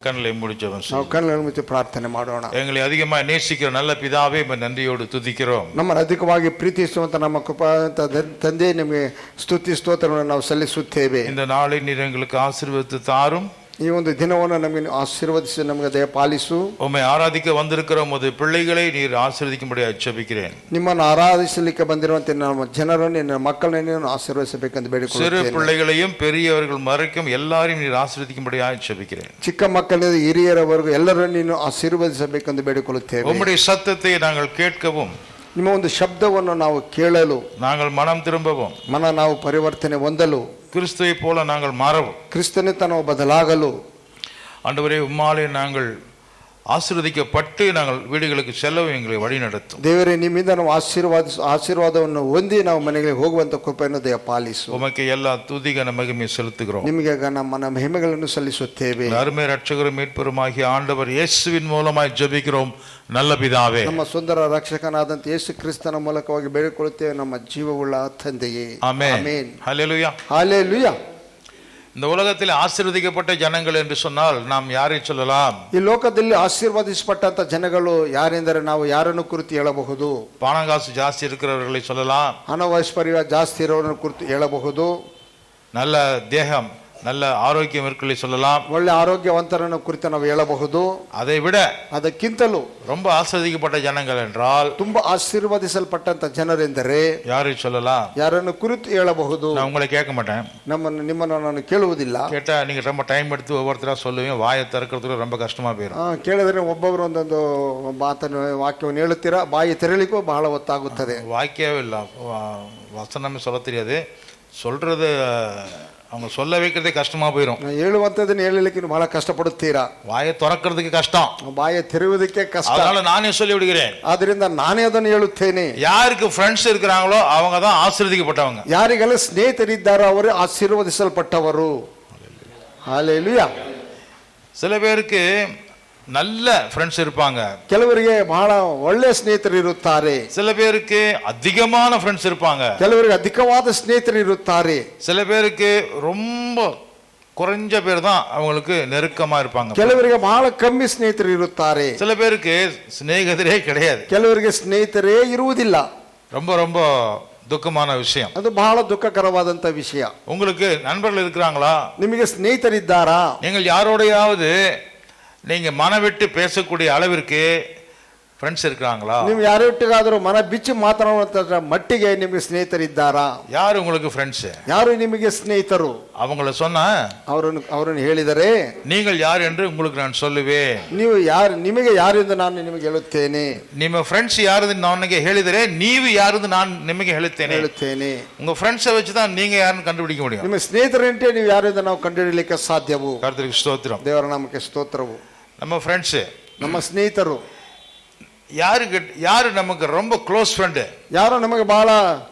கண்களை முடிச்சவன் ನಾವು ಕಣ್ಣುಗಳನ್ನು ಮುಚ್ಚಿ ಪ್ರಾರ್ಥನೆ ಮಾಡೋಣ. எங்களை அதிகமாக நேசிக்கிற நல்ல பிதாவே நன்றியோடு துதிக்கிறோம். ನಮ್ಮನ್ನು ಅಧಿಕವಾಗಿ ಪ್ರೀತಿಸುವಂತ ನಮ್ಮ ಕೃಪಾ ತಂದೆ ನಿಮಗೆ ಸ್ತುತಿ ಸ್ತೋತ್ರವನ್ನು ನಾವು ಸಲ್ಲಿಸುತ್ತೇವೆ. இந்த நாளை நீர் எங்களுக்கு ஆசீர்வதித்து தாரும். ಈ ಒಂದು ದಿನವನ್ನು ನಮಗೆ ಆಶೀರ್ವದಿಸಿ ನಮಗೆ ದಯ ಪಾಲಿಸು. உம்மை ஆராதிக்க வந்திருக்கிற உமது பிள்ளைகளை நீர் ஆசீர்வதிக்கும்படி ஜெபிக்கிறேன். ನಿಮ್ಮನ್ನು ಆರಾಧಿಸಲಿಕ್ಕೆ ಬಂದಿರುವಂತೆ ನಮ್ಮ ಜನರನ್ನು ನಿನ್ನ ಮಕ್ಕಳನ್ನು ಆಶೀರ್ವದಿಸಬೇಕೆಂದು ಬೇಡಿಕೊಳ್ಳುತ್ತೇನೆ. சிறு பிள்ளைகளையும் பெரியவர்கள் வரைக்கும் எல்லாரையும் நீர் ஆசீர்வதிக்கும்படி ஜெபிக்கிறேன். ಚಿಕ್ಕ ಮಕ್ಕಳಿಂದ ಹಿರಿಯರವರೆಗೂ ಎಲ್ಲರನ್ನು ನೀನು ಆಶೀರ್ವದಿಸಬೇಕೆಂದು ಬೇಡಿಕೊಳ್ಳುತ್ತೇವೆ. உம்முடைய சத்தத்தை நாங்கள் கேட்கவும், ನಿಮ್ಮ ಒಂದು ಶಬ್ದವನ್ನು ನಾವು ಕೇಳಲು, நாங்கள் மனம் திரும்பவும், ನಾವು ಪರಿವರ್ತನೆ ಹೊಂದಲು, கிறிஸ்துவை போல நாங்கள் மாறவும், ಕ್ರಿಸ್ತನಿಂದ ನಾವು ಬದಲಾಗಲು, ஆண்டவரே உம்மாலே நாங்கள் ஆசீர்வதிக்கப்பட்டு நாங்கள் வீடுகளுக்கு செல்லவும் எங்களை வழி நடத்தும். ದೇವರೇ, ನಿಮ್ಮಿಂದ ನಾವು ಆಶೀರ್ವಾದವನ್ನು ಹೊಂದಿ ನಾವು ಮನೆಗೆ ಹೋಗುವಂತ ಕೃಪೆಯನ್ನು ದಯ ಪಾಲಿಸು. உமக்கு எல்லா துதிகன மகிமை செலுத்துகிறோம். ನಿಮಗೆ ನಮ್ಮ ಮಹಿಮೆಗಳನ್ನು ಸಲ್ಲಿಸುತ್ತೇವೆ. அருமை ரட்சகரும் மீட்பருமாகிய ஆண்டவர் இயேசுவின் மூலமாய் ஜெபிக்கிறோம் நல்ல பிதாவே. ನಮ್ಮ ಸುಂದರ ರಕ್ಷಕನಾದಂತ ಯೇಸು ಕ್ರಿಸ್ತನ ಮೂಲಕವಾಗಿ ಬೇಡಿಕೊಳ್ಳುತ್ತೇವೆ ನಮ್ಮ ಜೀವವುಳ್ಳ ತಂದೆಯೇ. ஆமென். ஹல்லேலூயா. ஹல்லேலூயா. இந்த உலகத்தில் ஆசீர்வதிக்கப்பட்ட ஜனங்கள் என்று சொன்னால் நாம் யாரை சொல்லலாம்? ಈ ಲೋಕದಲ್ಲಿ ಆಶೀರ್ವದಿಸಲ್ಪಟ್ಟಂತ ಜನಗಳು ಯಾರೆಂದರೆ ನಾವು ಯಾರನ್ನು ಕುರಿತು ಹೇಳಬಹುದು? பணங்காசு ಜಾಸ್ತಿ இருக்கிறவர்களை சொல்லலாம். ಹಣವೈಶ್ವರ್ಯ ಜಾಸ್ತಿ ಇರೋರನ್ನು ಕುರಿತು ಹೇಳಬಹುದು. நல்ல தேகம், நல்ல ஆரோக்கியம் இருக்கிறதை சொல்லலாம். ಒಳ್ಳೆ ಆರೋಗ್ಯವಂತರನ್ನು ಕುರಿತು ನಾವು ಹೇಳಬಹುದು. அதை விட ಅದಕ್ಕಿಂತಲೂ ரொம்ப ஆசீர்வதிக்கப்பட்ட ஜனங்கள் என்றால், ತುಂಬಾ ಆಶೀರ್ವದಿಸಲ್ಪಟ್ಟಂತ ಜನರೆಂದರೆ யாரை சொல்லலாம்? ಯಾರನ್ನು ಕುರಿತು ಹೇಳಬಹುದು? நான் உங்களை கேட்க மாட்டேன். ನಿಮ್ಮನ್ನು ನಾನು ಕೇಳುವುದಿಲ್ಲ. கேட்டா நீங்க ரொம்ப டைம் எடுத்து ஒவ்வொருத்தரா சொல்லுவீங்க. வாயை திறக்கிறதுக்கு ரொம்ப ಕಷ್ಟமா போயிடும். ಕೇಳಿದ್ರೆ ಒಬ್ಬೊಬ್ಬರು ಒಂದೊಂದು ಮಾತನ್ನು ವಾಕ್ಯವನ್ನು ಹೇಳುತ್ತೀರಾ, ಬಾಯಿ ತೆರಳಿಗೂ ಬಹಳ ಹೊತ್ತಾಗುತ್ತದೆ. வாக்கியவே இல்லை, வசனமே சொல்ல தெரியாது. சொல்றது அவங்க சொல்ல வைக்கிறதே கஷ்டமா போயிடும். ಹೇಳುವಂತದನ್ನು ಹೇಳಲಿಕ್ಕೆ ಬಹಳ ಕಷ್ಟಪಡುತ್ತೀರಾ. வாயை திறக்கிறதுக்கு கஷ்டம், ಬಾಯಿ ತೆರೆಯುವುದಕ್ಕೆ ಕಷ್ಟ. அதனால நானே சொல்லி விடுகிறேன். ಆದ್ರಿಂದ ನಾನೇ ಅದನ್ನು ಹೇಳುತ್ತೇನೆ. யாருக்கு ஃப்ரெண்ட்ஸ் இருக்கிறாங்களோ அவங்க தான் ஆசீர்வதிக்கப்பட்டவங்க. ಯಾರಿಗೆಲ್ಲ ಸ್ನೇಹಿತರಿದ್ದಾರೋ ಅವರು ಆಶೀರ್ವದಿಸಲ್ಪಟ್ಟವರು. ஹல்லேலூயா. சில பேருக்கு நல்ல ஃப்ரெண்ட்ஸ் இருப்பாங்க, ಕೆಲವರಿಗೆ ಬಹಳ ಒಳ್ಳೆ ಸ್ನೇಹಿತರು ಇರುತ್ತಾರೆ. சில பேருக்கு அதிகமான ஃப்ரெண்ட்ஸ் இருப்பாங்க, ಕೆಲವರಿಗೆ ಅಧಿಕವಾದ ಸ್ನೇಹಿತರು ಇರುತ್ತಾರೆ. சில பேருக்கு ரொம்ப குறைஞ்ச பேர் தான் அவங்களுக்கு நெருக்கமா இருப்பாங்க. ಕೆಲವರಿಗೆ ಬಹಳ ಕಮ್ಮಿ ಸ್ನೇಹಿತರು ಇರುತ್ತಾರೆ. சில பேருக்கு சிநேகிதரே கிடையாது. ಕೆಲವರಿಗೆ ಸ್ನೇಹಿತರೇ ಇರುವುದಿಲ್ಲ. ரொம்ப ரொம்ப துக்கமான விஷயம். ಅದು ಬಹಳ ದುಃಖಕರವಾದಂತ ವಿಷಯ. உங்களுக்கு நண்பர்கள் இருக்கிறாங்களா? ನಿಮಗೆ ಸ್ನೇಹಿತರಿದ್ದಾರಾ? நீங்கள் யாரோடையாவது நீங்க மனவிட்டு பேசக்கூடிய அளவிற்கு ಫ್ರೆಂಡ್ಸ್ இருக்கிறாங்களா? ನೀವು ಯಾರೊಟ್ಟಿಗಾದರೂ ಮನ ಬಿಚ್ಚಿ ಮಾತನಾಡುವಂತ ಮಟ್ಟಿಗೆ ನಿಮಗೆ ಸ್ನೇಹಿತರಿದ್ದಾರಾ? ಯಾರು உங்களுக்கு ಫ್ರೆಂಡ್ಸ್? ಯಾರು ನಿಮಗೆ ಸ್ನೇಹಿತರು? அவங்கள சொன்னா ಅವರನ್ನು ಹೇಳಿದರೆ, நீங்கள் யார் என்று உங்களுக்கு நான் சொல்லுவேன். ನೀವು ಯಾರು, ನಿಮಗೆ ಯಾರು ಎಂದು ನಾನು ನಿಮಗೆ ಹೇಳುತ್ತೇನೆ. ನಿಮ್ಮ ಫ್ರೆಂಡ್ಸ್ ಯಾರು ಎಂದು ನನಗೆ ಹೇಳಿದರೆ ನೀವು ಯಾರು ಎಂದು ನಾನು ನಿಮಗೆ ಹೇಳುತ್ತೇನೆ. உங்க ಫ್ರೆಂಡ್ಸ್ வச்சு தான் நீங்க யாருன்னு கண்டுபிடிக்க முடியும். ನಿಮ್ಮ ಸ್ನೇಹಿತರಂತೆ ನೀವು ಯಾರು ಎಂದು ನಾವು ಕಂಡುಹಿಡಿಯಲಿಕ್ಕೆ ಸಾಧ್ಯವು. ಕರ್ತನಿಗೆ ಸ್ತೋತ್ರ. ದೇವರ ನಾಮಕ್ಕೆ ಸ್ತೋತ್ರವು. நம்ம ಫ್ರೆಂಡ್ಸ್, ನಮ್ಮ ಸ್ನೇಹಿತರು யாரு நமக்கு ரொம்ப க்ளோஸ் ஃப்ரெண்ட்? ಯಾರು ನಮಗೆ ಬಹಳ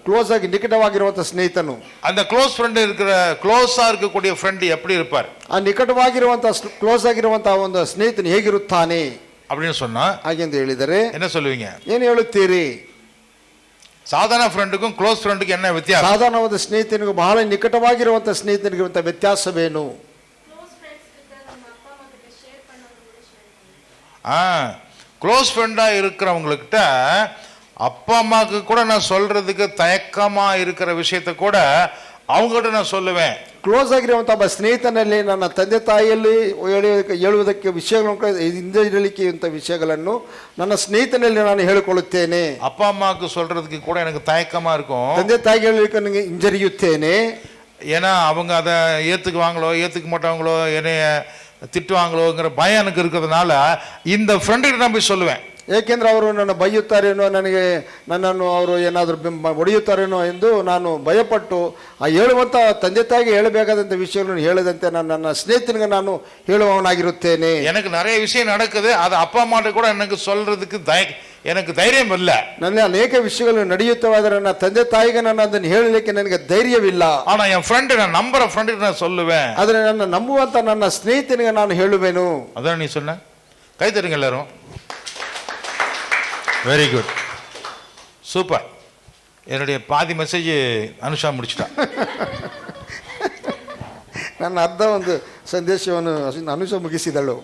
ಕ್ಲೋಸ್ ಆಗಿ ನಿಕಟವಾಗಿರುವಂತ ಸ್ನೇಹಿತನು. அந்த க்ளோஸ் ஃப்ரெண்ட் இருக்கிற க்ளோஸா இருக்கக்கூடிய ஃப்ரெண்ட் எப்படி இருப்பார்? ಆ ನಿಕಟವಾಗಿರುವಂತ ಕ್ಲೋಸ್ ಆಗಿರುವಂತ ಒಂದು ಸ್ನೇಹಿತನು ಹೇಗಿರುತ್ತಾನೆ அப்படின்னு சொன்னா ಹಾಗೆಂದು ಹೇಳಿದರೆ என்ன சொல்லுவீங்க? ಏನು ಹೇಳುತ್ತೀರಿ? சாதாரண ஃப்ரெண்டுக்கும் க்ளோஸ் ஃப்ரெண்டுக்கும் என்ன வித்தியாசம்? ಸಾಧಾರಣವಾದ ಸ್ನೇಹಿತನಿಗೂ ಬಹಳ ನಿಕಟವಾಗಿರುವಂತ ಸ್ನೇಹಿತನಿಗಿರುವಂತ ವ್ಯತ್ಯಾಸವೇನು? க்ளோஸ் ஃப்ரெண்டா இருக்கிறவங்ககிட்ட அப்பா அம்மாவுக்கு கூட நான் சொல்றதுக்கு தயக்கமா இருக்கிற விஷயத்த கூட அவங்ககிட்ட நான் சொல்லுவேன். ಕ್ಲೋಸ್ ಆಗಿರುವಂತ ಒಬ್ಬ ಸ್ನೇಹಿತನಲ್ಲಿ ನನ್ನ ತಂದೆ ತಾಯಿಯಲ್ಲಿ ಹೇಳುವುದಕ್ಕೆ ವಿಷಯಗಳನ್ನು ಹಿಂದಿರಲಿಕ್ಕೆ ವಿಷಯಗಳನ್ನು ನನ್ನ ಸ್ನೇಹಿತನಲ್ಲಿ ನಾನು ಹೇಳಿಕೊಳ್ಳುತ್ತೇನೆ. அப்பா அம்மாவுக்கு சொல்றதுக்கு கூட எனக்கு தயக்கமா இருக்கும். ತಂದೆ ತಾಯಿಗೆ ಹೇಳಲಿಕ್ಕೆ ನನಗೆ ಹಿಂಜರಿಯುತ್ತೇನೆ. ஏன்னா அவங்க அதை ஏத்துக்குவாங்களோ ஏத்துக்க மாட்டாங்களோ, என்னைய திட்டுவாங்களோங்கிற பயம் எனக்கு இருக்கிறதுனால இந்த ஃப்ரெண்டுகிட்ட நான் போய் சொல்லுவேன். ಏಕೆಂದ್ರೆ ಅವರು ನನ್ನ ಬೈಯುತ್ತಾರೇನೋ, ನನ್ನನ್ನು ಅವರು ಏನಾದರೂ ಹೊಡೆಯುತ್ತಾರೇನೋ ಎಂದು ನಾನು ಭಯಪಟ್ಟು ಆ ಹೇಳುವಂಥ ತಂದೆ ತಾಯಿಗೆ ಹೇಳಬೇಕಾದಂಥ ವಿಷಯಗಳನ್ನು ಹೇಳದಂತೆ ನನ್ನ ಸ್ನೇಹಿತನಿಗೆ ನಾನು ಹೇಳುವವನಾಗಿರುತ್ತೇನೆ. எனக்கு நிறைய விஷயம் நடக்குது, அது அப்பா அம்மாட்ட கூட எனக்கு சொல்றதுக்கு எனக்கு தைரியம் ಇಲ್ಲ. ನನ್ನ ಅನೇಕ ವಿಷಯಗಳು ನಡೆಯುತ್ತವಾದರೆ ನನ್ನ ತಂದೆ ತಾಯಿಗೆ ನಾನು ಅದನ್ನು ಹೇಳಲಿಕ್ಕೆ ನನಗೆ ಧೈರ್ಯವಿಲ್ಲ. ஆனா என் ஃப்ரெண்ட், நான் நம்புற ஃப்ரெண்டுக்கு நான் சொல்லுவேன். ಆದರೆ ನನ್ನ ನಂಬುವಂತ ನನ್ನ ಸ್ನೇಹಿತನಿಗೆ ನಾನು ಹೇಳುವೆನು. அதான் நீ சொன்ன. கை தட்டுங்க எல்லாரும். Very good, super. என்னுடைய பாதி மெசேஜ் அனுஷா முடிச்சிட்டா. ನನ್ನ ಅರ್ಧ ಒಂದು ಸಂದೇಶವನ್ನು ಅನುಷ ಮುಗಿಸಿದಳು.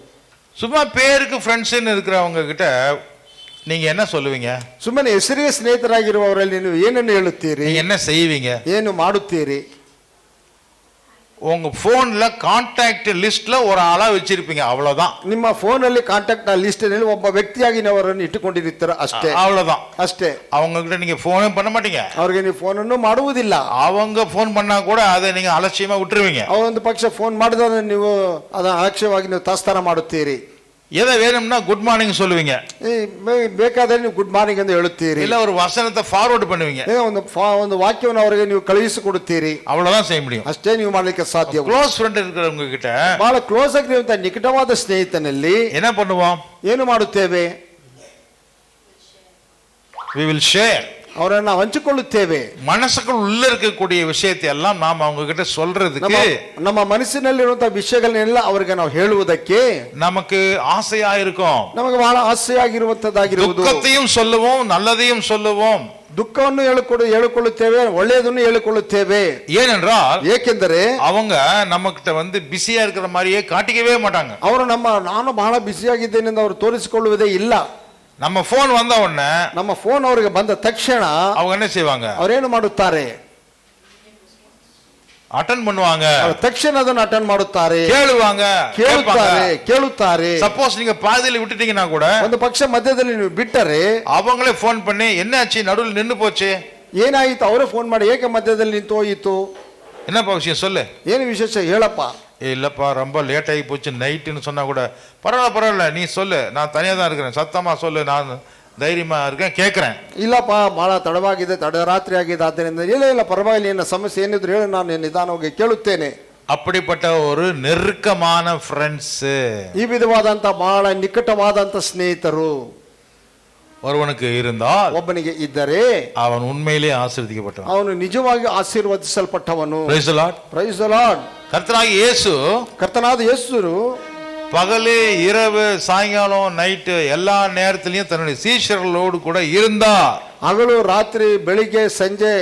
சும்மா பேருக்கு ஃப்ரெண்ட்ஸ்ன்னு இருக்கிறவங்க கிட்ட நீங்க என்ன சொல்லுவீங்க? ಸುಮ್ಮನೆ ಹೆಸರಿಗೆ ಸ್ನೇಹಿತರಾಗಿರುವವರಲ್ಲಿ ನೀವು ಏನನ್ನು ಹೇಳುತ್ತೀರಿ? நீங்க என்ன செய்வீங்க? ಏನು ಮಾಡುತ್ತೀರಿ? உங்க போன்ல கான்டாக்ட் லிஸ்ட்ல ஒரு ஆளா வச்சிருப்பீங்க, அவ்வளவுதான். ನಿಮ್ಮ ಫೋನ್ ಅಲ್ಲಿ ಕಾಂಟ್ಯಾಕ್ಟ್ ಲಿಸ್ಟ್ ನಲ್ಲಿ ಒಬ್ಬ ವ್ಯಕ್ತಿಯಾಗಿ ಅವರನ್ನು ಇಟ್ಟುಕೊಂಡಿರುತ್ತೀರ ಅಷ್ಟೇ, அவ்வளவுதான். ಅಷ್ಟೇ. அவங்க கிட்ட நீங்க போனே பண்ண மாட்டீங்க, ಅವರಿಗೆ ನೀವು ಫೋನ್ ಅನ್ನು ಮಾಡುವುದಿಲ್ಲ. அவங்க போன் பண்ணா கூட அதை நீங்க அலட்சியமா விட்டுருவீங்க. ಅವರೊಂದು ಪಕ್ಷ ಫೋನ್ ಮಾಡಿದ್ರೆ ನೀವು ಅದನ್ನ ಅಲಕ್ಷ್ಯವಾಗಿ ನೀವು ತಾತ್ಸಾರ ಮಾಡುತ್ತೀರಿ. எதை வேணும்னா குட் மார்னிங் சொல்லுவீங்க, ಬೇಕಾದ್ರೆ ನೀವು ಗುಡ್ ಮಾರ್ನಿಂಗ್ ಎಂದು ಹೇಳುತ್ತೀರಿ, இல்ல ஒரு வசனத்தை ஃபார்வர்ட் பண்ணுவீங்க, ಒಂದು ವಾಕ್ಯವನ್ನು ಅವರಿಗೆ ನೀವು ಕಳುಹಿಸಿಕೊಡುತ್ತೀರಿ. அவ்வளவுதான் செய்ய முடியும். ಅಷ್ಟೇ ನೀವು ಮಾಡಲಿಕ್ಕೆ ಸಾಧ್ಯ. க்ளோஸ் ಫ್ರೆಂಡ್ இருக்கிறவங்க கிட்ட, ಬಹಳ ಕ್ಲೋಸ್ ಆಗಿರುವಂತಹ ನಿಕಟವಾದ ಸ್ನೇಹಿತನಲ್ಲಿ என்ன பண்ணுவோம்? ಏನು ಮಾಡುತ್ತೇವೆ? we will share, ಅವರನ್ನು ನಾವು ಹಂಚಿಕೊಳ್ಳುತ್ತೇವೆ. மனசுக்குள் உள்ள இருக்கக்கூடிய விஷயத்தை எல்லாம் நாம் அவங்க கிட்ட சொல்றதுக்கு, ನಮ್ಮ ಮನಸ್ಸಿನಲ್ಲಿರುವಂತಹ ವಿಷಯಗಳನ್ನೆಲ್ಲ ಅವರಿಗೆ ನಾವು ಹೇಳುವುದಕ್ಕೆ நமக்கு ஆசையா இருக்கும். ನಮಗೆ ಬಹಳ ಆಸೆಯಾಗಿರುವಂತದ್ದಾಗಿರುವುದು. துக்கத்தையும் சொல்லுவோம், நல்லதையும் சொல்லுவோம், ದುಃಖವನ್ನು ಹೇಳಿಕೊಳ್ಳುತ್ತೇವೆ, ಒಳ್ಳೆಯದನ್ನು ಹೇಳಿಕೊಳ್ಳುತ್ತೇವೆ. ஏனென்றால் ಏಕೆಂದರೆ அவங்க நம்ம கிட்ட வந்து பிஸியா இருக்கிற மாதிரியே காட்டிக்கவே மாட்டாங்க. ಅವರು ನಾನು ಬಹಳ ಬಿಸಿಯಾಗಿದ್ದೇನೆ ಎಂದು ಅವರು ತೋರಿಸಿಕೊಳ್ಳುವುದೇ ಇಲ್ಲ. நம்ம போன் வந்த உடனே, ನಮ್ಮ ಫೋನ್ ಅವರಿಗೆ ಬಂದ ತಕ್ಷಣ அவங்க என்ன செய்வாங்க? ಅವರೇನು ಮಾಡುತ್ತಾರೆ? அட்டெண்ட் பண்ணுவாங்க, ತಕ್ಷಣ ಅದನ್ನು ಅಟೆಂಡ್ ಮಾಡುತ್ತಾರೆ, ಕೇಳುತ್ತಾರೆ. சப்போஸ் நீங்க பாதியில விட்டுட்டீங்கன்னா கூட, ಒಂದು ಪಕ್ಷ ಮಧ್ಯದಲ್ಲಿ ನೀವು ಬಿಟ್ಟರೆ அவங்களே போன் பண்ணி என்னாச்சு நடுவில் நின்னு போச்சு, ಏನಾಯಿತು ಅವರೇ ಫೋನ್ ಮಾಡಿ ಏಕೆ ಮಧ್ಯದಲ್ಲಿ ನಿಂತು ಹೋಯಿತು, என்னப்பா விஷயம் சொல்லு, ಏನು ವಿಶೇಷ ಹೇಳಪ್ಪ. இல்லப்பா ரொம்ப லேட் ஆகி போச்சு நைட்டுன்னு சொன்னா கூட, பரவாயில்ல நீ சொல்லு, நான் தனியா தான் இருக்கிறேன், சத்தமா சொல்லு, நான் தைரியமா இருக்கேன், கேட்கிறேன். ಇಲ್ಲಪ್ಪ ಬಹಳ ತಡವಾಗಿದೆ, ತಡರಾತ್ರಿ ಆಗಿದೆ, ಆದ್ದರಿಂದ ಇಲ್ಲ ಪರವಾಗಿಲ್ಲ, ಏನು ಸಮಸ್ಯೆ ಏನಿದ್ರು ಹೇಳಿ, ನಾನು ನಿಧಾನವಾಗಿ ಕೇಳುತ್ತೇನೆ. அப்படிப்பட்ட ஒரு நெருக்கமான ஃப்ரெண்ட்ஸ், ಈ ವಿಧವಾದಂತ ಬಹಳ ನಿಕಟವಾದಂತ ಸ್ನೇಹಿತರು ஒருவனுக்கு இருந்தால், ಒಬ್ಬನಿಗೆ ಇದ್ದರೆ அவன் உண்மையிலேயே ஆசீர்வதிக்கப்பட்டவன், ಅವನು ನಿಜವಾಗಿ ಆಶೀರ್ವದಿಸಲ್ಪಟ್ಟವನು. Praise the Lord. Praise the Lord. கர்த்தராகிய இயேசு ಕರ್ತನಾದ ಯೇಸು பகலே இரவு சாயங்காலம் நைட்டு எல்லா நேரத்திலையும் தன்னுடைய சீஷர்களோடு கூட இருந்தார். ಹಗಲು ರಾತ್ರಿ ಬೆಳಿಗ್ಗೆ ಸಂಜೆ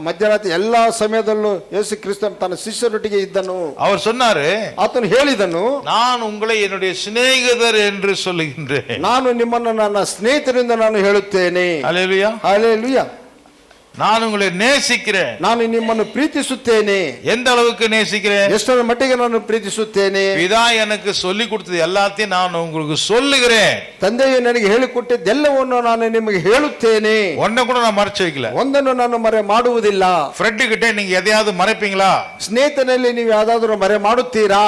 ಮಧ್ಯರಾತ್ರಿ ಎಲ್ಲಾ ಸಮಯದಲ್ಲೂ ಯೇಸು ಕ್ರಿಸ್ತನು ತನ್ನ ಶಿಷ್ಯರೊಟ್ಟಿಗೆ ಇದ್ದನು. அவர் சொன்னாரு, ಆತನು ಹೇಳಿದನು, நான் உங்களை என்னுடைய சிநேகிதர் என்று சொல்லுகின்றேன், ನಾನು ನಿಮ್ಮನ್ನು ನನ್ನ ಸ್ನೇಹಿತರಿಂದ ನಾನು ಹೇಳುತ್ತೇನೆ. ஹல்லேலூயா, ಹಲ್ಲೆಲೂಯಾ. நான் உங்களை நேசிக்கிறேன். ನಾನು ನಿಮ್ಮನ್ನು ಪ್ರೀತಿಸುತ್ತೇನೆ. எந்த அளவுக்கு நேசிக்கிறேன்? ಎಷ್ಟರ ಮಟ್ಟಿಗೆ ನಾನು ಪ್ರೀತಿಸುತ್ತೇನೆ? பிதா எனக்கு சொல்லி கொடுத்தது எல்லாத்தையும் நான் உங்களுக்கு சொல்லுகிறேன். ತಂದೆಯು ನನಗೆ ಹೇಳಿಕೊಟ್ಟಿದ್ದೆಲ್ಲವನ್ನು ನಾನು ನಿಮಗೆ ಹೇಳುತ್ತೇನೆ. ஒன்ன கூட நான் மறைச்சு வைக்கல. ಒಂದನ್ನು ನಾನು ಮರೆ ಮಾಡುವುದಿಲ್ಲ. ಫ್ರೆಂಡ್ கிட்ட நீங்க எதையாவது மறைப்பீங்களா? ಸ್ನೇಹಿತನಲ್ಲಿ ನೀವು ಯಾವ್ದಾದ್ರು ಮರೆ ಮಾಡುತ್ತೀರಾ?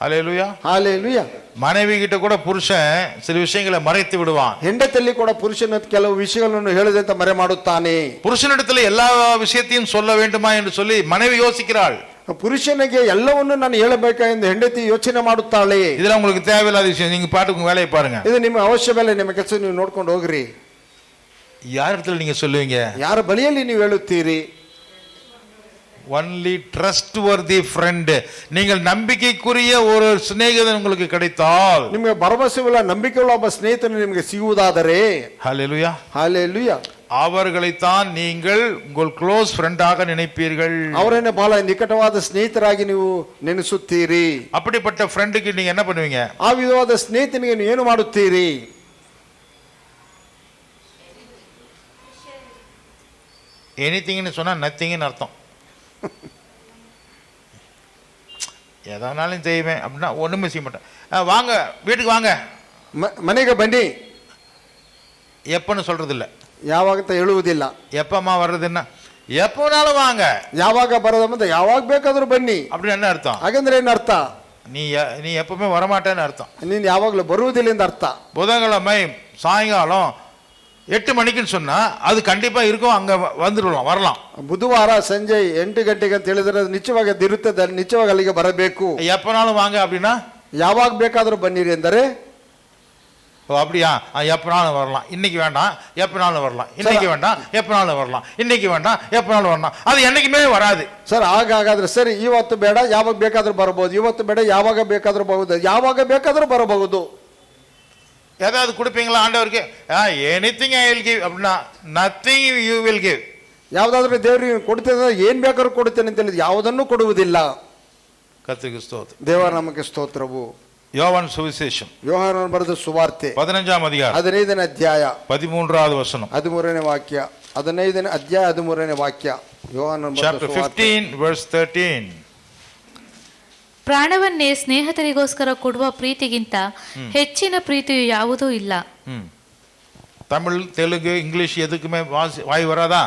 ஹல்லேலூயா, ஹல்லேலூயா. மனைவி கிட்ட கூட புருஷன் சில விஷயங்களை மறைத்து விடுவான். ಹೆಂಡತಿಯಲ್ಲಿ ಕೂಡ ಪುರುಷನ ಕೆಲವು ವಿಷಯಗಳನ್ನು ಹೇಳದಂತೆ ಮರೆ ಮಾಡುತ್ತಾನೆ. புருஷனிடத்துல எல்லா விஷயத்தையும் சொல்ல வேண்டுமா என்று சொல்லி மனைவி யோசிக்கிறாள். ಪುರುಷನಿಗೆ ಎಲ್ಲವನ್ನು ನಾನು ಹೇಳಬೇಕಾ ಎಂದು ಹೆಂಡತಿ ಯೋಚನೆ ಮಾಡುತ್ತಾಳೆ. ಇದೆಲ್ಲ உங்களுக்கு தேவையில்லாத விஷயம், நீங்க பாட்டுக்கு வேலையை பாருங்க. ಇದು ನಿಮ್ಮ ಅವಶ್ಯವಿಲ್ಲ, ನಿಮ್ಮ ಕೆಲಸ ನೀವು ನೋಡ್ಕೊಂಡು ಹೋಗ್ರಿ. யார் இடத்துல நீங்க சொல்லுவீங்க? ಯಾರ ಬಳಿಯಲ್ಲಿ ನೀವು ಹೇಳುತ್ತೀರಿ? Only trustworthy friend. நீங்கள் நம்பிக்கைக்குரிய ஒரு சிநேகிதன் உங்களுக்கு கிடைத்தால், ನಿಮಗೆ ಭರವಸೆಯುಳ್ಳ ನಂಬಿಕೆಯುಳ್ಳ ಒಬ್ಬ ಸ್ನೇಹಿತನು ನಿಮಗೆ ಸಿಗುವುದಾದರೆ, ஹல்லேலூயா, ஹல்லேலூயா, அவர்களைத்தான் நீங்கள் உங்கள் க்ளோஸ் ஃப்ரெண்டாக நினைப்பீர்கள். ಅವರನ್ನೇ ಬಹಳ ನಿಕಟವಾದ ಸ್ನೇಹಿತರಾಗಿ ನೀವು ನೆನೆಸುತ್ತೀರಿ. அப்படிப்பட்ட ஃப்ரெண்டுக்கு நீங்க என்ன பண்ணுவீங்க? ಆ ವಿಧವಾದ ಸ್ನೇಹಿತನಿಗೆ ನೀವು ಏನು ಮಾಡುತ್ತೀರಿ? எனிதிங்னு சொன்னா நத்திங்னு அர்த்தம். எதானாலும் செய்வேன் அப்படின்னா ஒண்ணுமே செய்ய மாட்டேன். வாங்க வீட்டுக்கு வாங்க, ಮನೆಗೆ ಬನ್ನಿ எப்பன்னு சொல்றது இல்ல, ಯಾವಾಗಂತ ಹೇಳುವುದಿಲ್ಲ. எப்பமா வர்றதுன்னா எப்போனாலும் வாங்க, ಯಾವಾಗ ಬರೋದ ಮುಂದೆ ಯಾವಾಗ ಬೇಕಾದ್ರೂ ಬನ್ನಿ அப்படின்னு என்ன அர்த்தம்? ಹಾಗಂದ್ರೆ ಏನು ಅರ್ಥ? நீ எப்பவுமே வரமாட்டேன்னு அர்த்தம். ನೀನು ಯಾವಾಗಲೂ ಬರುವುದಿಲ್ಲ ಎಂದು ಅರ್ಥ. புதன்கிழமை சாயங்காலம் 8 மணிக்குன்னு சொன்னா அது கண்டிப்பா இருக்கும், அங்க வந்துடலாம், வரலாம். ಬುಧವಾರ ಸಂಜೆ 8 ಗಂಟೆಗೆ ಅಂತ ಹೇಳಿದ್ರೆ ನಿಜವಾಗಿ ಅದು ಇರುತ್ತದೆ, ನಿಜವಾಗಿ ಅಲ್ಲಿಗೆ ಬರಬೇಕು. எப்பனாலும் வாங்க அப்படின்னா ಯಾವಾಗ ಬೇಕಾದ್ರೂ ಬನ್ನಿರಿ ಎಂದರೆ, ஓ அப்படியா, எப்பனாலும் வரலாம், இன்னைக்கு வேண்டாம் எப்பனாலும் வரலாம், இன்னைக்கு வேண்டாம் எப்பனாலும் வரலாம், இன்னைக்கு வேண்டாம் எப்பனாலும் வரலாம், அது என்னைக்குமே வராது. ಸರ್ ಹಾಗಾದ್ರೆ ಸರಿ, ಇವತ್ತು ಬೇಡ ಯಾವಾಗ ಬೇಕಾದ್ರೂ ಬರಬಹುದು, ಇವತ್ತು ಬೇಡ ಯಾವಾಗ ಬೇಕಾದ್ರೂ ಬರಬಹುದು, ಯಾವಾಗ ಬೇಕಾದ್ರೂ ಬರಬಹುದು. ஏதாவது கொடுப்பீங்களா ஆண்டவருக்கு? எனிதிங் ஐ வில் கிவ் அப்படின்னா நத்திங் யூ வில் கிவ். ಯಾವ್ದಾದ್ರು ದೇವರಿಗೆ ಕೊಡ್ತೇನೆ, ಏನ್ ಬೇಕಾದ್ರೂ ಕೊಡುತ್ತೇನೆ ಅಂತ ಹೇಳಿದ್ ಯಾವುದನ್ನು ಕೊಡುವುದಿಲ್ಲ. கர்த்தருக்கு ஸ்தோத்திரம். ದೇವರ ನಮಗೆ ಸ್ತೋತ್ರವು. யோவான் சுவிசேஷம் ಯೋಹಾನನು ಬರೆದ ಸುವಾರ್ತೆ 15ாம் அதிகாரம் 15ನೇ ಅಧ್ಯಾಯ 13வது ವಚனம். 13ನೇ ವಾಕ್ಯ. 15ನೇ ಅಧ್ಯಾಯ 13ನೇ ವಾಕ್ಯ. ಯೋಹಾನನು ಬರೆದ Chapter ಸುವಾರ್ತೆ 15 verse 13. ಪ್ರಾಣವನ್ನೇ ಸ್ನೇಹಿತರಿಗೋಸ್ಕರ ಕೊಡುವ ಪ್ರೀತಿಗಿಂತ ಹೆಚ್ಚಿನ ಪ್ರೀತಿಯು ಯಾವುದೂ ಇಲ್ಲ. தமிழ், தெலுங்கு, இங்கிலீஷ் எதுக்குமே வாய் வராதா?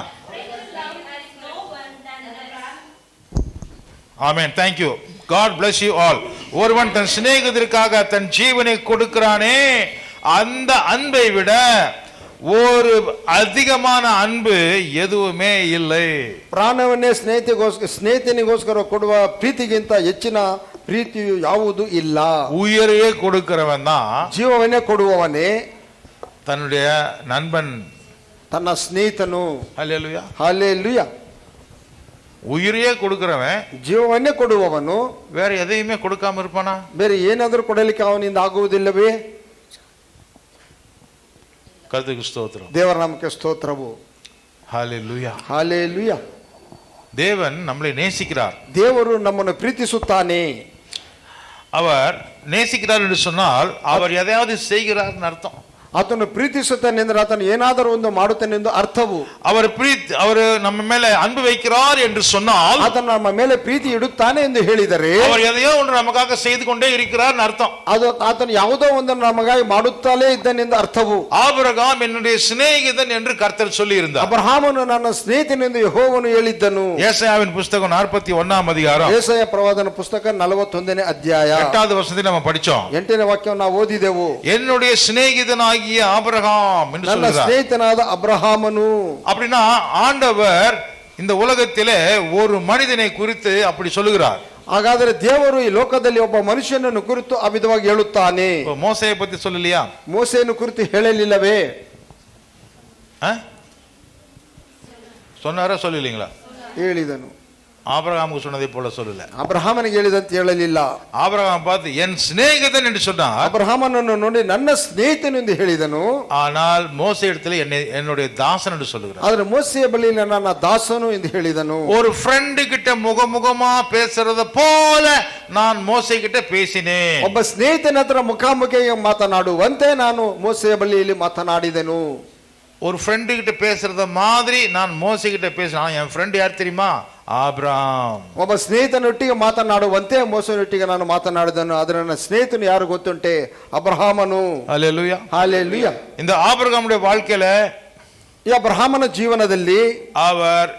ஆமென். thank you. God bless you all. ஒருவன் தன் சிநேகிதருக்காக தன் ஜீவனை கொடுக்கிறானே, அந்த அன்பை விட ஒரு அதிகமான அன்பு எதுவுமே இல்லை. ಪ್ರಾಣವನ್ನೇ ಸ್ನೇಹಿತನಿಗೋಸ್ಕರ ಕೊಡುವ ಪ್ರೀತಿಗಿಂತ ಹೆಚ್ಚಿನ ಪ್ರೀತಿಯು ಯಾವುದೂ ಇಲ್ಲ. உயிரையே கொடுக்கிறவன் தான் ಜೀವವನ್ನೇ ಕೊಡುವವನೇ தன்னுடைய நண்பன். ತನ್ನ ಸ್ನೇಹಿತನು. ஹல்லேலூயா. ಹಲ್ಲೆಲೂಯಾ. உயிரையே கொடுக்கிறவன் ಜೀವವನ್ನೇ ಕೊಡುವವನು வேற எதையுமே கொடுக்காம இருப்பானா? ಬೇರೆ ಏನಾದರೂ ಕೊಡಲಿಕ್ಕೆ ಅವನಿಂದ ಆಗುವುದಿಲ್ಲವೇ? கர்த்தருக்கு ஸ்தோத்திரம். ದೇವರ ನಾಮಕ್ಕೆ ಸ್ತೋತ್ರವು. ஹல்லேலூயா. ಹಲ್ಲೆಲೂಯಾ. தேவன் நம்மளை நேசிக்கிறார். ದೇವರು ನಮ್ಮನ್ನು ಪ್ರೀತಿಸುತ್ತಾನೆ. அவர் நேசிக்கிறார் என்று சொன்னால் அவர் எதையாவது செய்கிறார்னு அர்த்தம். ಆತನು ಪ್ರೀತಿಸುತ್ತಾನೆ ಅಂದ್ರೆ ಆತನು ಏನಾದರೂ ಒಂದು ಮಾಡುತ್ತಾನೆ ಎಂದು ಅರ್ಥವು. அவர் நம்ம மேல அன்பு வைக்கிறார் என்று சொன்னால் ಆತನು ನಮ್ಮ ಮೇಲೆ ಪ್ರೀತಿ ಇಡುತ್ತಾನೆ ಎಂದು ಹೇಳಿದರೆ அவர் எதையோ ஒன்று நமக்காக செய்து கொண்டே இருக்கிறார் அர்த்தம். ಅದು ಆತನು ಯಾವುದೋ ಒಂದನ್ನು ನಮಗಾಗಿ ಮಾಡುತ್ತಲೇ ಇದ್ದಾನೆಂದು ಅರ್ಥವು. ஆபிரகாம் என்னுடைய சிநேகிதன் என்று கர்த்தர் சொல்லி இருந்தார். ಅಬ್ರಹಾಮನು ನನ್ನ ಸ್ನೇಹಿತನೆಂದು ಯೆಹೋವನು ಹೇಳಿದ್ದನು. ஏசாயாவின் புத்தகம் 41ாம் அதிகாரம் ಏಸಾಯ ಪ್ರವಾದನ ಪುಸ್ತಕ 41ನೇ ಅಧ್ಯಾಯ 8வது வசனத்தை நம்ம படிச்சோம். 8ನೇ ವಾಕ್ಯವನ್ನು ನಾವು ಓದಿದೆವು. என்னுடைய சிநேகிதனாகிய ஆபிரகாம் என்று ನನ್ನ சொல்கிறார். ಸ್ನೇಹಿತನಾದ ಅಬ್ರಹಾಮನು. அப்படின்னா ஆண்டவர் இந்த உலகத்திலே ஒரு மனிதனை குறித்து அப்படி சொல்லுகிறார். ಹಾಗಾದರೆ ದೇವರು ಈ ಲೋಕದಲ್ಲಿ ಒಬ್ಬ ಮನುಷ್ಯನನ್ನು ಕುರಿತು ಆ ವಿಧವಾಗಿ ಹೇಳುತ್ತಾನೆ. மோசேயை பத்தி சொல்லலையா? ಮೋಸೆಯನ್ನು ಕುರಿತು ಹೇಳಲಿಲ್ಲವೇ? சொன்னாரா சொல்லலீங்களா? ಹೇಳಿದನು. ஆபிரகாமுக்கு சொன்னதை போல சொல்லல. ಅಬ್ರಹಾಮನಿಗೆ ಹೇಳಿದಂತೆ ಹೇಳಲಿಲ್ಲ. ஆபிரகாம் பார்த்து என் சிநேகிதன் என்று சொன்னார். ಅಬ್ರಹಾಮನನ್ನು ನೋಡಿ ನನ್ನ ಸ್ನೇಹಿತನು ಎಂದು ಹೇಳಿದನು. ஆனால் மோசே இடத்துல என்னுடைய தாசன் என்று சொல்லுகிறார். ಆದರೆ ಮೋಸೆಯ ಬಳಿ ನನ್ನ ದಾಸನು ಎಂದು ಹೇಳಿದನು. ஒரு ஃப்ரெண்ட் கிட்ட முகமுகமா பேசுறத போல நான் மோசே கிட்ட பேசினேன். ಒಬ್ಬ ಸ್ನೇಹಿತನ ಹತ್ರ ಮುಖಾಮುಖಿಯಾಗಿ ಮಾತನಾಡುವಂತೆ ನಾನು ಮೋಸೆಯ ಬಳಿಯಲ್ಲಿ ಮಾತನಾಡಿದೆನು. ஒரு ஃப்ரெண்டு கிட்ட பேசுறத மாதிரி நான் மோசே கிட்ட பேசினேன். என் ஃப்ரெண்ட் யார் தெரியுமா? ಆಬ್ರಹಾಂ. ಒಬ್ಬ ಸ್ನೇಹಿತನೊಟ್ಟಿಗೆ ಮಾತನಾಡುವಂತೆ ಮೋಸನೊಟ್ಟಿಗೆ ನಾನು ಮಾತನಾಡಿದನು. ಆದರೆ ನನ್ನ ಸ್ನೇಹಿತನು ಯಾರು ಗೊತ್ತುಂಟೆ? ಅಬ್ರಹಾಮನು. ஹல்லேலூயா. ஹல்லேலೂಯಾ. இந்த ஆபிரகாமுடைய வாழ்க்கையில ಈ ಅಬ್ರಹಾಮನ ಜೀವನದಲ್ಲಿ அவர்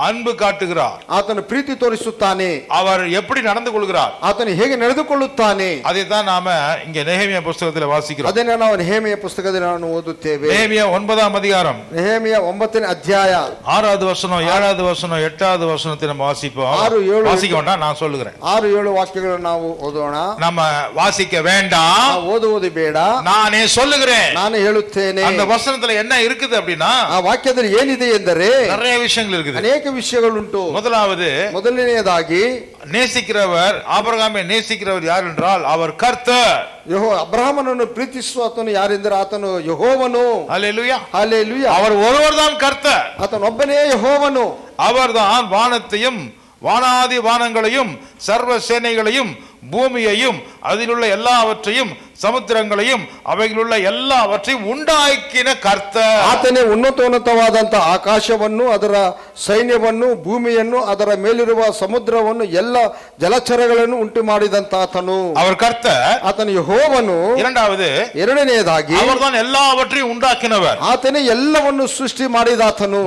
அன்பு காட்டுகிறார். ಆತನು ಪ್ರೀತಿ ತೋರಿಸುತ್ತಾನೆ. அவர் எப்படி நடந்து கொள்கிறார், ಆತನು ಹೇಗೆ ನಡೆದುಕೊಳ್ಳುತ್ತಾನೆ, அதைத்தான் நாம இங்க நெகேமியா புத்தகத்தில் வாசிக்கிறோம். ಅದನ್ನೇ ನಾವು ನೆಹೆಮಿಯ ಪುಸ್ತಕದಲ್ಲಿ ನಾವು ಓದುತ್ತೇವೆ. நெகேமியா 9ாம் அதிகாரம் ನೆಹೆಮಿಯ 9ನೇ ಅಧ್ಯಾಯ 6வது வசனம் 7வது வசனம் 8வது வசனத்தை நம்ம வாசிப்போம். 6, 7 வாசிக்க வேண்டாம், நான் சொல்லுகிறேன். 6, 7 ವಾಕ್ಯಗಳನ್ನು ನಾವು ಓದೋಣ. நம்ம வாசிக்க வேண்டாம், ಓದುವುದು ಬೇಡ, நானே சொல்லுகிறேன். ನಾನು ಹೇಳುತ್ತೇನೆ. அந்த வசனத்துல என்ன இருக்குது அப்படின்னா ಆ ವಾಕ್ಯದಲ್ಲಿ ಏನಿದೆ ಎಂದರೆ நிறைய விஷயங்கள் இருக்குது. ಅನೇಕ ವಿಷಯಗಳುಂಟು. ಮೊದಲನೆಯದಾಗಿ நேசிக்கிறவர், ஆபிரகாமை நேசிக்கிறவர் யார் என்றால் அவர் கர்த்தர். ಅಬ್ರಹಾಮನನ್ನು ಪ್ರೀತಿಸುವ ಆತನು ಯಾರೆಂದರೆ ಆತನು ಯೆಹೋವನು. ஹல்லேலூயா. ಹಲ್ಲೆಲೂಯಾ. அவர் ஒருவர் தான் கர்த்தர். ಆತನೊಬ್ಬನೇ ಯೆಹೋವನು. அவர்தான் வானத்தையும் வானாதி வானங்களையும் சர்வ சேனைகளையும் பூமியையும் அதிலுள்ள எல்லாவற்றையும் சமுத்திரங்களையும் அவைகளுள்ள எல்லாவற்றையும் ಉಂಟಾಕಿನ கர்த்தர். ಆತನೇ ಉನ್ನತೋನ್ನತವಾದಂತ ಆಕಾಶವನ್ನು, ಅದರ ಸೈನ್ಯವನ್ನು, ಭೂಮಿಯನ್ನು, ಅದರ ಮೇಲಿರುವ ಸಮುದ್ರವನ್ನು, ಎಲ್ಲ ಜಲಚರಗಳನ್ನು ಉಂಟು ಮಾಡಿದಂತ ಆತನು. அவர் கர்த்தர். ಆತನು ಯೆಹೋವನು. ಎರಡನೆಯದಾಗಿ அவர்தான் எல்லாவற்றையும் உண்டாக்கினவர். ಆತನೇ ಎಲ್ಲವನ್ನು ಸೃಷ್ಟಿ ಮಾಡಿದಾತನು.